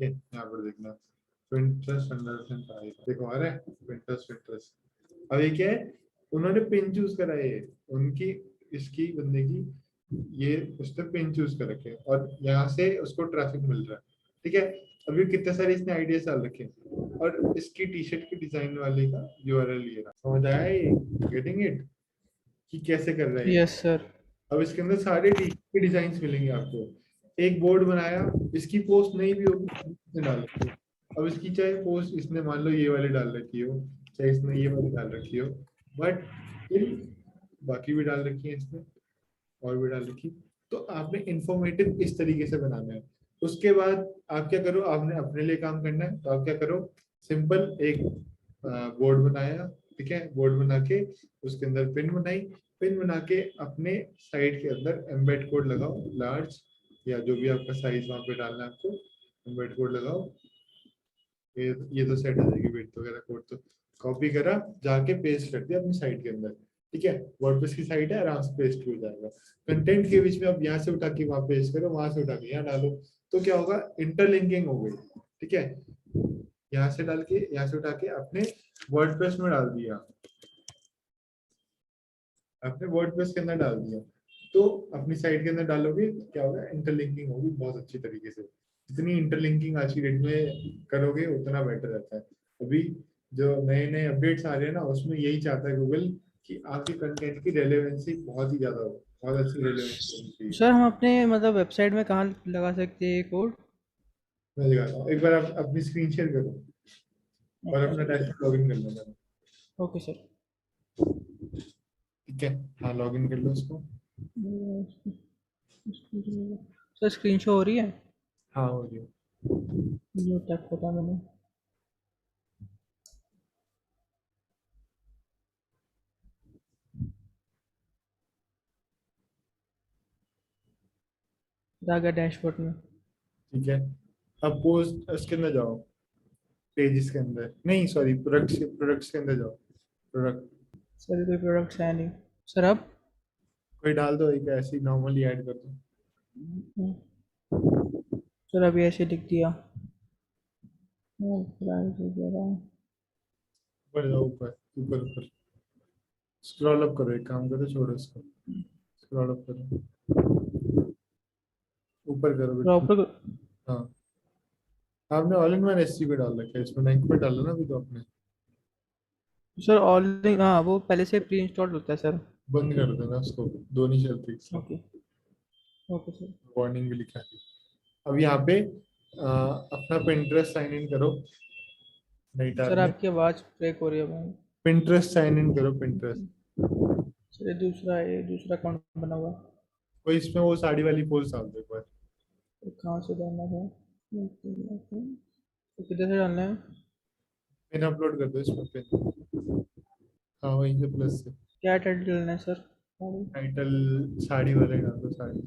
ठीक है, यहाँ पर देखना Pinterest देखो आ रहा है Pinterest। अब ये क्या है, उन्होंने पिन चूज करा है, उनकी इसकी बंदे की ये उसने पिन चूज कर रखे हैं और यहाँ से उसको ट्रैफिक मिल रहा है। ठीक है, अभी कितने सारे इसने आइडियाज डाल रखे हैं और इसकी टी शर्ट की डिजाइन वाले का यूआरएल ये रहा। समझ आया ये, गेटिंग इट कि कैसे कर रहा है ये? Yes sir. अब इसके अंदर सारे टी शर्ट के डिजाइन मिलेंगे आपको। एक बोर्ड बनाया, इसकी पोस्ट नहीं भी होगी इसने डाल रखी है। अब इसकी चाहे पोस्ट इसने मान लो ये वाली डाल रखी हो, चाहे इसने ये वाली डाल रखी हो, बट फिर बाकी भी डाल रखी है इसने और भी डाल रखी। तो आपने इंफॉर्मेटिव इस तरीके से बनाना है। उसके बाद आप क्या करो, आपने अपने लिए काम करना है तो आप क्या करो, सिंपल एक बोर्ड बनाया। ठीक है, बोर्ड बना के उसके अंदर पिन बनाई, पिन बना के अपने साइड के अंदर एम्बेड कोड लगाओ, लार्ज या जो भी आपका साइज वहां पे डालना है आपको, एम्बेड कोड लगाओ। ये तो सेट हो जाएगी विड्थ वगैरह कोड। तो कॉपी करा, जाके पेस्ट कर दिया अपनी साइट के अंदर। ठीक है, वर्डप्रेस की साइट है, आराम से पेस्ट हो जाएगा। कंटेंट के बीच में आप यहाँ से उठा के वहां पेस्ट करो, वहां से उठा के यहाँ डालो, तो क्या होगा, इंटरलिंकिंग हो गई। ठीक है, यहाँ से डाल के यहाँ से उठा के अपने वर्डप्रेस में डाल दिया, अपने वर्डप्रेस के अंदर डाल दिया, तो अपनी साइट के अंदर डालोगे तो क्या होगा, इंटरलिंकिंग होगी बहुत अच्छी तरीके से। जितनी इंटरलिंकिंग आज की डेट में करोगे उतना बेटर रहता है। अभी जो नए नए अपडेट्स आ रहे हैं ना, उसमें यही चाहता है गूगल कि आपके कंटेंट की रेलेवेंसी बहुत ही ज्यादा हो, बहुत अच्छी रेलेवेंसी होनी चाहिए। सर हम अपने मतलब वेबसाइट में कहाँ लगा सकते हैं ये कोड? मैं दिखाता हूँ, एक बार आप अपनी स्क्रीन शेयर करो और अपना डैशबोर्ड लॉगिन कर लो। Okay sir. ठीक है, हाँ लॉगिन कर लो इसको। सर स्क्रीन शो हो रही है? हाँ हो गया। जो टैप होता मैंने। आ गया डैशबोर्ड में। ठीक है, अब पोस्ट इसके अंदर जाओ, पेजेस के अंदर नहीं, सॉरी प्रोडक्ट्स के अंदर जाओ। प्रोडक्ट सर कोई प्रोडक्ट्स है नहीं सर। अब कोई डाल दो, एक ऐसे ही नॉर्मली ऐड कर दो। सर अभी ऐसे लिख दिया। प्राइस वगैरह। ऊपर जाओ, ऊपर ऊपर ऊपर स्क्रॉल अप करो, एक काम करो, छोड़ो इसको, स्क्रॉल अप करो, ऊपर करो बिल्कुल। प्रॉपर। हाँ, आपने ऑल इन वन एससी पे डाल रखा है, इसमें लिंक पे डाला ना अभी तो आपने। सर ऑल हाँ वो पहले से प्री इंस्टॉल्ड होता है सर। बंद कर देना उसको, दो नहीं चलती इससे, ओके। Okay sir. वार्निंग भी लिखा है। अब यहाँ पे अपना पिंटरेस्ट साइन इन करो, नई सर टैब में। आपकी आवाज़ ब्रेक हो रही है भाई। पिंटरेस्ट साइन इन करो, पिंटरेस्ट। सर ये दूसरा अकाउंट बना हुआ है। कोई इसमें वो साड़ी वाली पोस्ट डाल दो एक बार। तो कहाँ से डालना है? तो किधर से डालना है? पिन अपलोड कर दो इसमें, पिन, हाँ वहीं से प्लस से। क्या टाइटल डालना है सर? टाइटल साड़ी वाले डाल दो, साड़ी।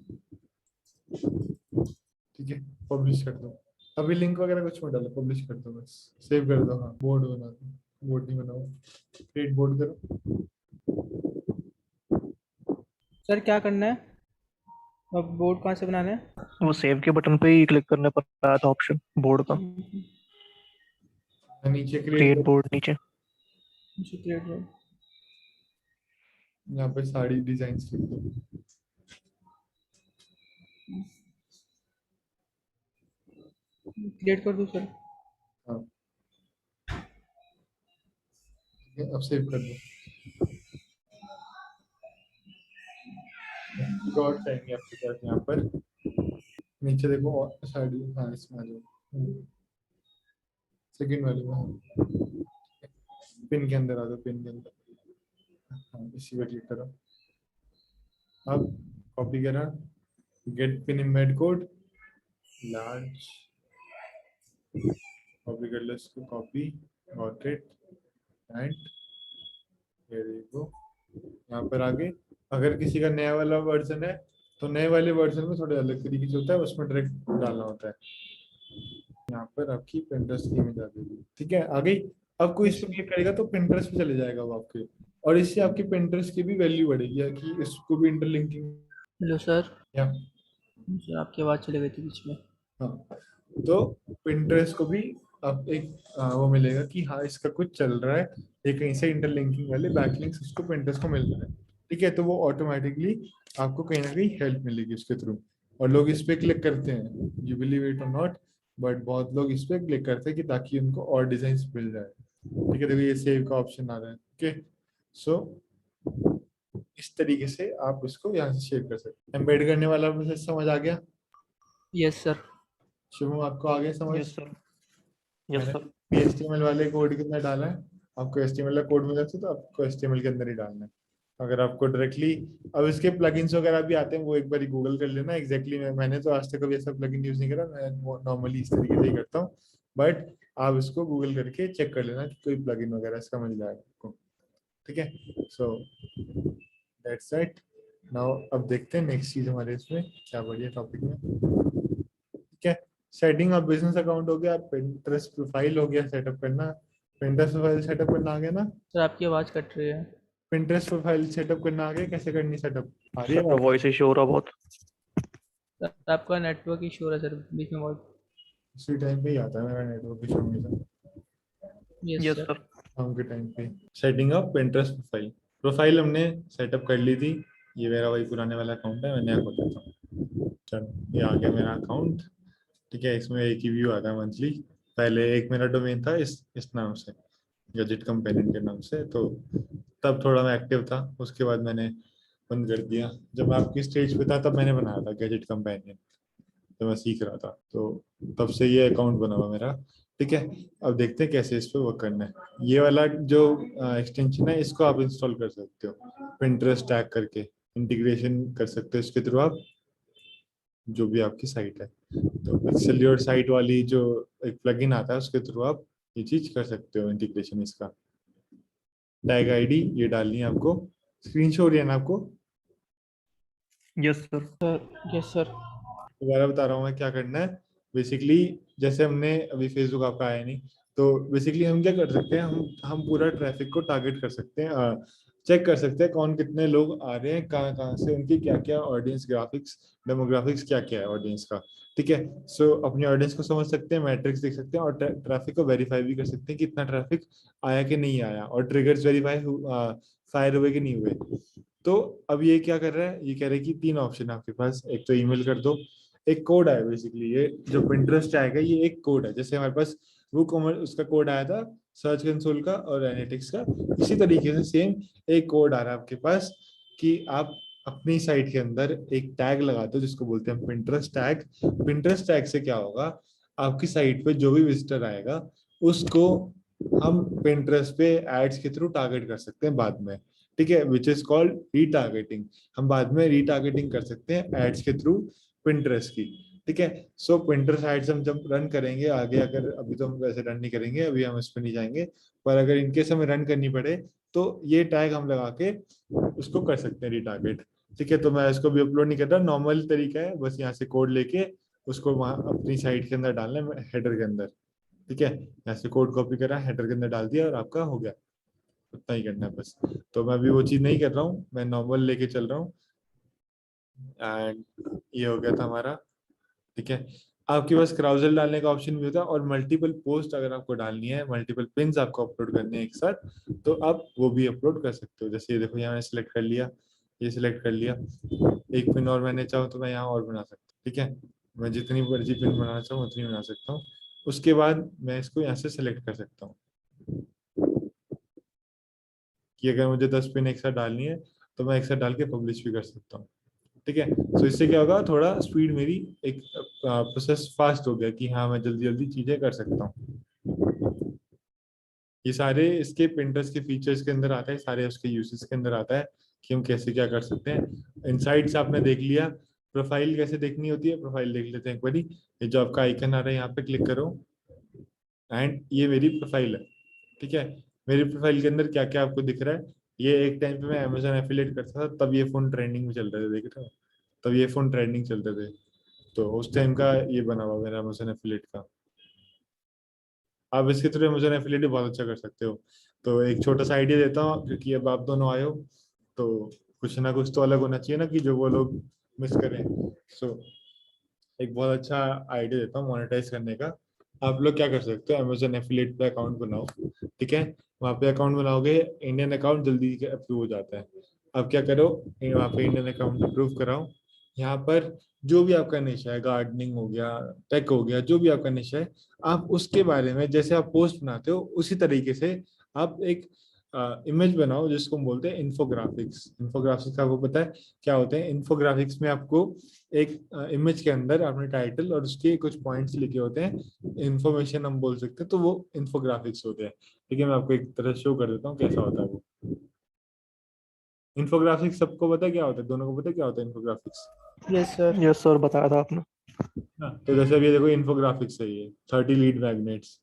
ठीक है, पब्लिश कर दो। अभी लिंक वगैरह कुछ मत डालो, पब्लिश कर दो बस, सेव कर दो। हाँ, बोर्ड बना दो, बोर्ड नहीं बनाओ, क्रिएट बोर्ड करो। सर क्या करना है? अब बोर्ड कहाँ से बनाना है? वो सेव के बटन पे ही क्लिक करने पर आया था ऑप्शन बोर्ड का, नीचे क्रिएट क्रिएट करो, बोर्ड नीचे। Create board. यहाँ पे साड़ी डिजाइन लिख दो। क्रिएट कर दूँ सर? हाँ, ठीक है, अब सेव कर दो। डॉट्स आएंगे आपके पास यहाँ पर, नीचे देखो और साड़ी, हाँ इसमें आ जाओ, सेकंड वाले में, पिन के अंदर आ जाओ, पिन के अंदर। हाँ, इसी पे क्लिक करो। अब कॉपी करा, get pin embed code, large, copy कर लो इसको, कॉपी, गॉट इट, एंड ये देखो यहाँ पर आगे। अगर किसी का नया वाला वर्जन है तो नए वाले वर्जन में थोड़े अलग तरीके से होता है, उसमें डायरेक्ट डालना होता है। यहाँ पर आपकी पिंटरेस्ट की इमेज आ जाएगी। ठीक है, आ गई। अब कोई इस पर क्लिक करेगा तो पिंटरेस्ट पे चले जाएगा वो आपके, और इससे आपकी पिंटरेस्ट की भी वैल्यू बढ़ेगी कि इसको भी इंटरलिंकिंग। Hello sir. या सर आपकी आवाज़ चली गई थी बीच में। हाँ, तो Pinterest को भी अब एक वो मिलेगा कि हाँ इसका कुछ चल रहा है, ये कहीं से इंटरलिंकिंग वाले बैकलिंक्स उसको Pinterest को मिल रहा है, ठीक है, तो वो ऑटोमेटिकली आपको कहीं ना कहीं हेल्प मिलेगी उसके थ्रू, और लोग इस पे क्लिक करते हैं, यू बिलीव इट और नॉट, बट बहुत लोग इस पे क्लिक करते हैं कि ताकि उनको और डिजाइन मिल जाए, ठीक है, देखो ये सेव का ऑप्शन आ रहा है, ओके, सो इस तरीके से आप उसको यहाँ से शेयर कर सकते हैं। एम्बेड करने वाला प्रोसेस समझ आ गया? Yes sir. शुभम आपको आ गया समझ? यस सर, यस मैंने सर। HTML वाले कोड के अंदर डाला है, आपको HTML का कोड मिल जाता है तो आपको HTML के अंदर ही डालना है। अगर आपको डायरेक्टली, अब इसके प्लगइन्स वगैरह भी आते हैं, वो एक बार गूगल कर लेना एग्जैक्टली। मैंने तो आज तक कभी ऐसा प्लगइन यूज नहीं करा, मैं नॉर्मली इस तरीके से ही करता हूँ, बट आप इसको गूगल करके चेक कर लेना कि कोई प्लगइन वगैरह इसका मिल जाएगा आपको, ठीक है, सो दैट्स इट। नाउ अब देखते हैं नेक्स्ट चीज हमारे इसमें क्या बढ़िया टॉपिक में, ठीक है। सेटिंग ऑफ बिजनेस अकाउंट हो गया, Pinterest प्रोफाइल हो गया सेटअप करना, Pinterest प्रोफाइल सेटअप करना आ गया ना? सर आपकी आवाज़ कट रही है। Pinterest प्रोफाइल सेटअप करना आ गया, कैसे करनी सेटअप आ रही है सर बात? वॉइस इशू हो रहा बहुत। सर आपका नेटवर्क इशू हो रहा है सर, बीच में बहुत। उसी टाइम पे ही आता है मेरा नेटवर्क इशू हमेशा, यस यस सर। सर। शाम के टाइम पे। Setting of Pinterest profile, profile हमने सेटअप कर ली थी, ये मेरा वही पुराने वाला अकाउंट है, मैं नया खोल लेता हूँ। चलो ये आ गया मेरा अकाउंट, ठीक है, इसमें एक ही व्यू आता है मंथली। पहले एक मेरा डोमेन था इस नाम से, गैजेट कंपेनियन के नाम से, तो तब थोड़ा मैं एक्टिव था, उसके बाद मैंने बंद कर दिया। जब मैं आपकी स्टेज पे था तब मैंने बनाया था गैजेट कंपेनियन, तो मैं सीख रहा था, तो तब से ये अकाउंट बना हुआ मेरा, ठीक है। अब देखते हैं कैसे इस पे वर्क करना है। ये वाला जो एक्सटेंशन है इसको आप इंस्टॉल कर सकते हो, Pinterest टैग करके इंटीग्रेशन कर सकते हो इसके थ्रू आप, जो भी आपकी साइट है। तो पिक्सेल योर साइट वाली जो एक प्लगइन आता है उसके थ्रू आप ये चीज कर सकते हो इंटीग्रेशन इसका। टैग आईडी ये डालनी है आपको, स्क्रीनशॉट है ना आपको, yes sir. Sir yes sir. दोबारा बता रहा हूँ मैं क्या करना है। बेसिकली जैसे हमने अभी फेसबुक आपका आया नहीं, तो बेसिकली हम क्या कर सकते हैं, हम पूरा ट्रैफिक को टारगेट कर सकते हैं, चेक कर सकते हैं कौन कितने लोग आ रहे हैं, कहाँ कहाँ से, उनकी क्या क्या ऑडियंस ग्राफिक्स डेमोग्राफिक्स क्या क्या है ऑडियंस का, ठीक है। सो अपनी ऑडियंस को समझ सकते हैं, मैट्रिक्स देख सकते हैं, और ट्रैफिक को वेरीफाई भी कर सकते हैं कि इतना ट्रैफिक आया कि नहीं आया, और ट्रिगर्स वेरीफाई फायर हुए कि नहीं हुए। तो अब ये क्या कर रहा है, ये कह रहे हैं कि तीन ऑप्शन है आपके पास, एक तो ईमेल कर दो, एक कोड है, बेसिकली ये जो Pinterest आएगा ये एक कोड है, जैसे हमारे पास वो कॉमर्स उसका कोड आया था सर्च कंसोल का और एनालिटिक्स का, इसी तरीके से सेम एक कोड आ रहा है आपके पास कि आप अपनी साइट के अंदर एक टैग लगाते हो जिसको बोलते हैं Pinterest टैग। Pinterest टैग से क्या होगा, आपकी साइट पे जो भी विजिटर आएगा उसको हम Pinterest पे एड्स के थ्रू टारगेट कर सकते हैं बाद में, ठीक है, विच इज कॉल्ड रीटारगेटिंग। हम बाद में रीटारगेटिंग कर सकते हैं एड्स के थ्रू Pinterest की, ठीक है। सो Pinterest एड्स हम जब रन करेंगे आगे, अगर अभी तो हम वैसे रन नहीं करेंगे, अभी हम इस पर नहीं जाएंगे, पर अगर इनकेस हमें रन करनी पड़े तो ये टैग हम लगा के उसको कर सकते हैं रिटारगेट, ठीक है। तो मैं इसको भी अपलोड नहीं कर रहा, नॉर्मल तरीका है, बस यहाँ से कोड लेके उसको वहाँ अपनी साइट के अंदर डालना है हेडर के अंदर, ठीक है, यहाँ से कोड कॉपी करा हेडर के अंदर डाल दिया और आपका हो गया, उतना ही करना है बस। तो मैं अभी वो चीज नहीं कर रहा हूँ, मैं नॉर्मल लेके चल रहा हूँ, एंड ये हो गया था हमारा, ठीक है। आपके पास क्राउजल डालने का ऑप्शन भी होता है, और मल्टीपल पोस्ट अगर आपको डालनी है, मल्टीपल पिन्स आपको अपलोड करने हैं एक साथ, तो आप वो भी अपलोड कर सकते हो। जैसे ये देखो यहाँ मैंने सिलेक्ट कर लिया, ये सिलेक्ट कर लिया, एक पिन और मैंने चाहूँ तो मैं यहाँ और बना सकता हूँ, ठीक है, मैं जितनी मर्जी पिन बनाना चाहूँ उतनी बना सकता हूँ। उसके बाद मैं इसको यहाँ से सिलेक्ट कर सकता हूँ कि अगर मुझे 10 पिन एक साथ डालनी है तो मैं एक साथ डाल के पब्लिश भी कर सकता हूँ, ठीक है। तो इससे क्या होगा, थोड़ा स्पीड मेरी एक प्रोसेस फास्ट हो गया कि हाँ मैं जल्दी जल्दी चीजें कर सकता हूँ। ये सारे इसके Pinterest के फीचर्स के अंदर आता है, सारे उसके यूसेस के अंदर आता है कि हम कैसे क्या कर सकते हैं। इनसाइट्स आपने देख लिया, प्रोफाइल कैसे देखनी होती है, प्रोफाइल देख लेते हैं एक बारी। ये जो आपका आइकन आ रहा है यहाँ पे क्लिक करो, एंड ये मेरी प्रोफाइल है, ठीक है। मेरी प्रोफाइल के अंदर क्या क्या आपको दिख रहा है, ये एक टाइम पे मैं Amazon एफिलिएट करता था, तब ये फोन ट्रेंडिंग में चल रहे थे, देख रहे हो, तब ये फोन ट्रेंडिंग चलते थे, तो उस टाइम का ये बना हुआ मेरा Amazon एफिलिएट का। आप इसके थ्रू Amazon एफिलिएट भी बहुत अच्छा कर सकते हो। तो एक छोटा सा आइडिया देता हूँ, क्योंकि अब आप दोनों आए हो तो कुछ ना कुछ तो अलग होना चाहिए ना, कि जो वो लोग मिस करें। सो एक बहुत अच्छा आइडिया देता हूँ मोनेटाइज करने का। आप लोग क्या कर सकते हो, अमेजोन एफिलिएट पे अकाउंट बनाओ, ठीक है। वहाँ पे अकाउंट बनाओगे, इंडियन अकाउंट जल्दी अप्रूव हो जाता है। अब क्या करो, वहाँ पे इंडियन अकाउंट अप्रूव कराओ। यहाँ पर जो भी आपका निशा है, गार्डनिंग हो गया, टेक हो गया, जो भी आपका निशा है, आप उसके बारे में जैसे आप पोस्ट बनाते हो उसी तरीके से आप एक इमेज बनाओ, जिसको हम बोलते हैं इन्फोग्राफिक्स। इन्फोग्राफिक्स आपको पता है क्या होते हैं? इन्फोग्राफिक्स में आपको एक इमेज के अंदर आपने टाइटल और उसके कुछ पॉइंट्स लिखे होते हैं, इंफॉर्मेशन हम बोल सकते हैं, तो वो इन्फोग्राफिक्स होते हैं। ठीक है, मैं आपको एक तरह शो कर देता हूँ कैसा होता है वो इन्फोग्राफिक्स। सबको पता है क्या होता है? दोनों को पता है क्या होता है infographics? Yes sir. Yes sir, बताया था आपने। हाँ, तो जैसे अभी ये देखो इन्फोग्राफिक्स है, ये 30 लीड मैग्नेट्स।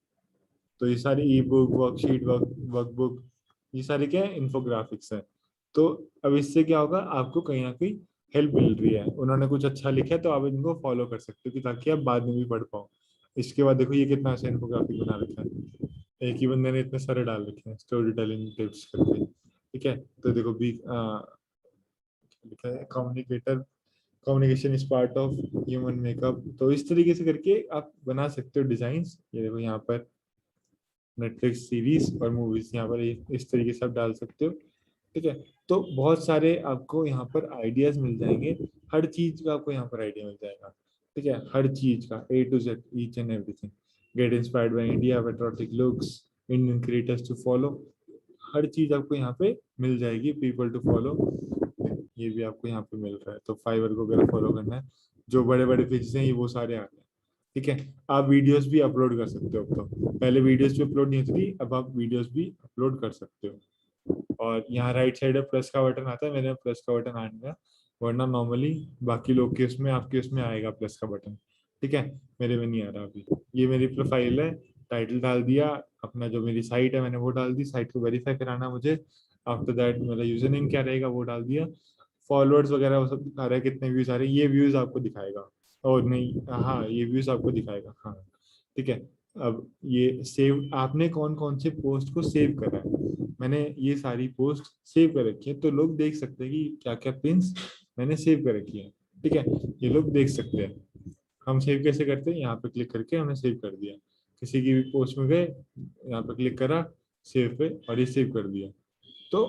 तो ये सारी ई बुक, वर्कशीट, वर्कबुक, ये सारे क्या है? इन्फोग्राफिक्स है। तो अब इससे क्या होगा, आपको कहीं ना कहीं हेल्प मिल रही है, उन्होंने कुछ अच्छा लिखा है तो आप इनको फॉलो कर सकते हो कि ताकि आप बाद में भी पढ़ पाओ। इसके बाद देखो ये कितना अच्छा इन्फोग्राफिक बना रखा है, एक ही बंदे ने इतने सारे डाल रखे हैं, स्टोरी टेलिंग टिप्स करके। ठीक है, तो देखो बी लिखा है communicator, communication is part of human makeup. तो इस तरीके से करके आप बना सकते हो डिजाइन। ये देखो यहाँ पर नेटफ्लिक्स सीरीज और मूवीज, यहाँ पर इस तरीके से आप डाल सकते हो। ठीक है, तो बहुत सारे आपको यहाँ पर आइडियाज मिल जाएंगे, हर चीज का आपको यहाँ पर आइडिया मिल जाएगा। ठीक है, हर चीज का A to Z, each and everything. Get inspired by India, patriotic looks, Indian creators to follow, हर चीज आपको यहाँ पे मिल जाएगी। पीपल टू फॉलो, ये भी आपको यहाँ पे मिल रहा है। तो फाइवर को अगर फॉलो करना है, जो बड़े बड़े पेजेस हैं ये वो सारे आ रहे हैं। ठीक है, आप वीडियोस भी अपलोड कर सकते हो। अब तो पहले वीडियोस भी अपलोड नहीं होती थी, अब आप वीडियोस भी अपलोड कर सकते हो। और यहाँ राइट साइड में प्लस का बटन आता है, मेरे में प्लस का बटन आएगा, वरना नॉर्मली बाकी लोग के उसमें, आपके उसमें आएगा प्लस का बटन। ठीक है, मेरे में नहीं आ रहा अभी। ये मेरी प्रोफाइल है, टाइटल डाल दिया अपना, जो मेरी साइट है मैंने वो डाल दी, साइट को वेरीफाई कराना मुझे। आफ्टर दैट मेरा यूजर नेम क्या रहेगा वो डाल दिया, फॉलोअर्स वगैरह वो सब दिखा रहा है, कितने व्यूज आ रहे हैं, ये व्यूज आपको दिखाएगा। और नहीं, हाँ ये व्यूज आपको दिखाएगा, हाँ। ठीक है, अब ये सेव, आपने कौन कौन से पोस्ट को सेव करा है, मैंने ये सारी पोस्ट सेव कर रखी है, तो लोग देख सकते हैं कि क्या क्या पिन्स मैंने सेव कर रखी है। ठीक है, ये लोग देख सकते हैं। हम सेव कैसे करते हैं, यहाँ पे क्लिक करके हमने सेव कर दिया, किसी की भी पोस्ट में गए, यहाँ पे क्लिक करा सेव पे, और ये सेव कर दिया। तो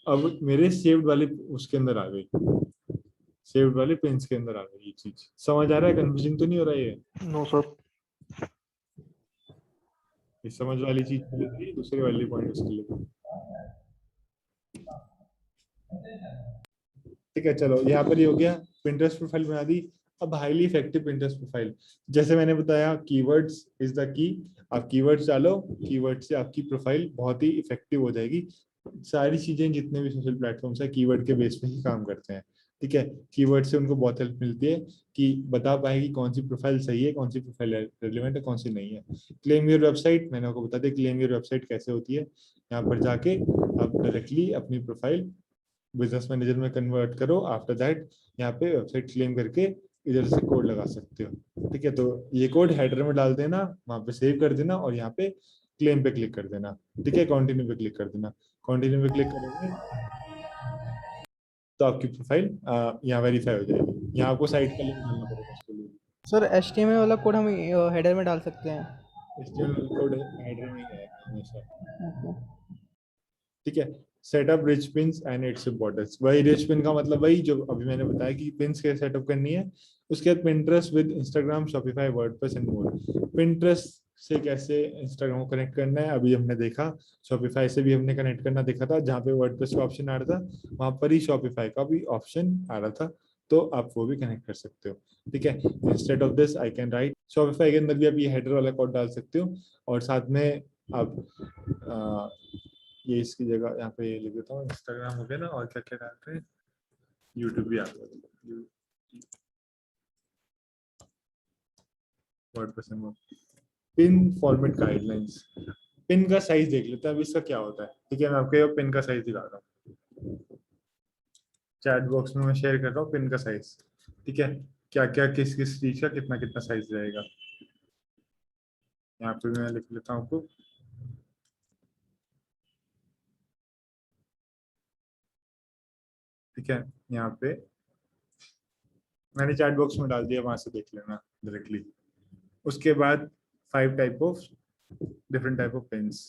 अब मेरे सेव्ड वाले उसके अंदर आ गई, सेव्ड वाले पिन्स के अंदर आ गई ये चीज। समझ आ रहा है? कंफ्यूजिंग तो नहीं हो रहा है ये? No sir. समझ वाली चीज के लिए थी, दूसरे वाली पॉइंट उसके लिए। ठीक है, चलो यहाँ पर ये हो गया, पिंटरेस्ट प्रोफाइल बना दी। अब हाईली इफेक्टिव पिंटरेस्ट प्रोफाइल, जैसे मैंने बताया कीवर्ड्स इज द की। आप कीवर्ड्स डालो, कीवर्ड से आपकी प्रोफाइल बहुत ही इफेक्टिव हो जाएगी। सारी चीजें जितने भी सोशल प्लेटफॉर्म्स है कीवर्ड के बेस पे ही काम करते हैं। ठीक है, कीवर्ड से उनको बहुत हेल्प मिलती है कि बता पाएगी कौन सी प्रोफाइल सही है, कौन सी प्रोफाइल रेलिवेंट है, कौन सी नहीं है। क्लेम योर वेबसाइट, मैंने आपको बता दिया क्लेम योर वेबसाइट कैसे होती है। यहाँ पर जाके आप डायरेक्टली अपनी प्रोफाइल बिजनेस मैनेजर में कन्वर्ट करो। आफ्टर दैट यहाँ पे वेबसाइट क्लेम करके इधर से कोड लगा सकते हो। ठीक है, तो ये कोड हेडर में डाल देना, वहां पे सेव कर देना, और यहाँ पे क्लेम पे क्लिक कर देना। ठीक है, कंटिन्यू पे क्लिक कर देना। कंटिन्यू पे क्लिक करोगे तो आपकी प्रोफाइल यहाँ वेरीफाई हो जाएगी। यहाँ आपको साइट का लिंक डालना पड़ेगा उसके लिए। सर HTML वाला कोड हम हेडर में डाल सकते हैं? HTML कोड हेडर में ही आएगा हमेशा। ओके। ठीक है, setup rich pins and its importance. वही रिच पिन का मतलब वही जो अभी मैंने बताया कि पिन्स कैसे सेटअप करनी है। उसके बाद Pinterest with Instagram, Shopify, WordPress and more. Pinterest से कैसे इंस्टाग्राम को कनेक्ट करना है अभी हमने देखा, शॉपिफाई से भी हमने कनेक्ट करना देखा था। जहाँ पे वर्डप्रेस का ऑप्शन आ रहा था वहां पर ही शॉपिफाई का भी ऑप्शन आ रहा था, तो आप वो भी कनेक्ट कर सकते हो। ठीक है, instead of this I can write, Shopify के अंदर भी आप ये हेडर वाला कोड डाल सकते हो, और साथ में आप ये इसकी जगह यहाँ पे ये लिख देता हूँ, इंस्टाग्राम हो गया ना, और क्या क्या डालते हैं, यूट्यूब भी आ गया, वर्डप्रेस में। पिन फॉर्मेट गाइडलाइंस, पिन का साइज देख लेते हैं अब इसका क्या होता है। ठीक है, मैं आपको पिन का साइज दिखा रहा हूँ, चैट बॉक्स में मैं शेयर कर रहा हूँ पिन का साइज। ठीक है, क्या क्या किस किस चीज का कितना कितना साइज रहेगा, यहाँ पे मैं लिख लेता हूँ आपको। ठीक है, यहाँ पे मैंने चैट बॉक्स में डाल दिया, वहां से देख लेना डायरेक्टली। उसके बाद 5 type of different type of pins,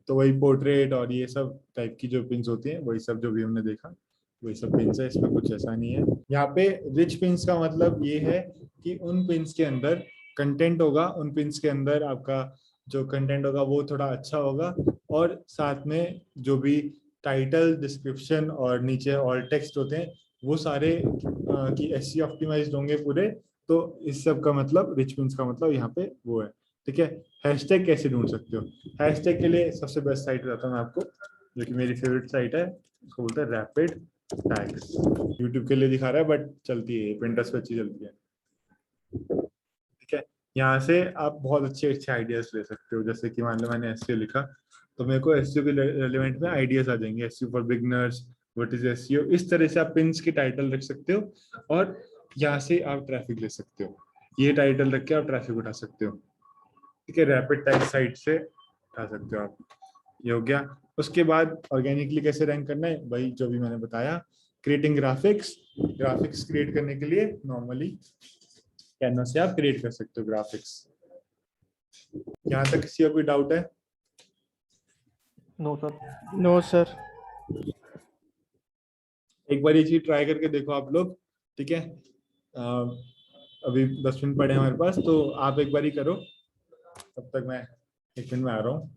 तो वही पोर्ट्रेट और ये सब टाइप की जो पिन्स होती हैं वही सब जो भी हमने देखा वही सब पिन्स है, इसमें कुछ ऐसा नहीं है। यहाँ पे रिच पिन्स का मतलब ये है कि उन पिन्स के अंदर कंटेंट होगा, उन पिन्स के अंदर आपका जो कंटेंट होगा वो थोड़ा अच्छा होगा, और साथ में जो भी टाइटल, डिस्क्रिप्शन और नीचे ऑल टेक्स्ट होते हैं वो सारे कि एसईओ ऑप्टिमाइज्ड होंगे पूरे। तो इस सब का मतलब रिच पिन्स का मतलब यहाँ पे वो है। ठीक है, हैशटैग कैसे ढूंढ सकते हो? हैशटैग के लिए सबसे बेस्ट साइट बताता हूँ मैं आपको, जो कि मेरी फेवरेट साइट है, उसको बोलते हैं रैपिड टैग्स। यूट्यूब के लिए दिखा रहा है बट चलती है, पिंटरेस्ट पे अच्छी चलती है। ठीक है, यहाँ से आप बहुत अच्छे अच्छे आइडियाज ले सकते हो। जैसे कि मान लो मैंने एसईओ लिखा, तो मेरे को एसईओ के रेलेवेंट में आइडियाज आ जाएंगे। SEO for beginners, what is SEO, इस तरह से आप पिन्स के टाइटल रख सकते हो और यहाँ से आप ट्रैफिक ले सकते हो। ये टाइटल रख के आप ट्रैफिक उठा सकते हो। ठीक है, रैपिड टैग साइट से उठा सकते हो आप। ये हो गया। उसके बाद ऑर्गेनिकली कैसे रैंक करना है, वही जो भी मैंने बताया। क्रिएटिंग ग्राफिक्स, ग्राफिक्स क्रिएट करने के लिए नॉर्मली कैनवा से आप क्रिएट कर सकते हो ग्राफिक्स। यहाँ तक किसी का कोई डाउट है? No sir. No sir. एक बार ये चीज ट्राई करके देखो आप लोग। ठीक है, अभी 10 मिनट पड़े हैं हमारे पास, तो आप एक बार ही करो, तब तक मैं 1 मिनट में आ रहा हूँ।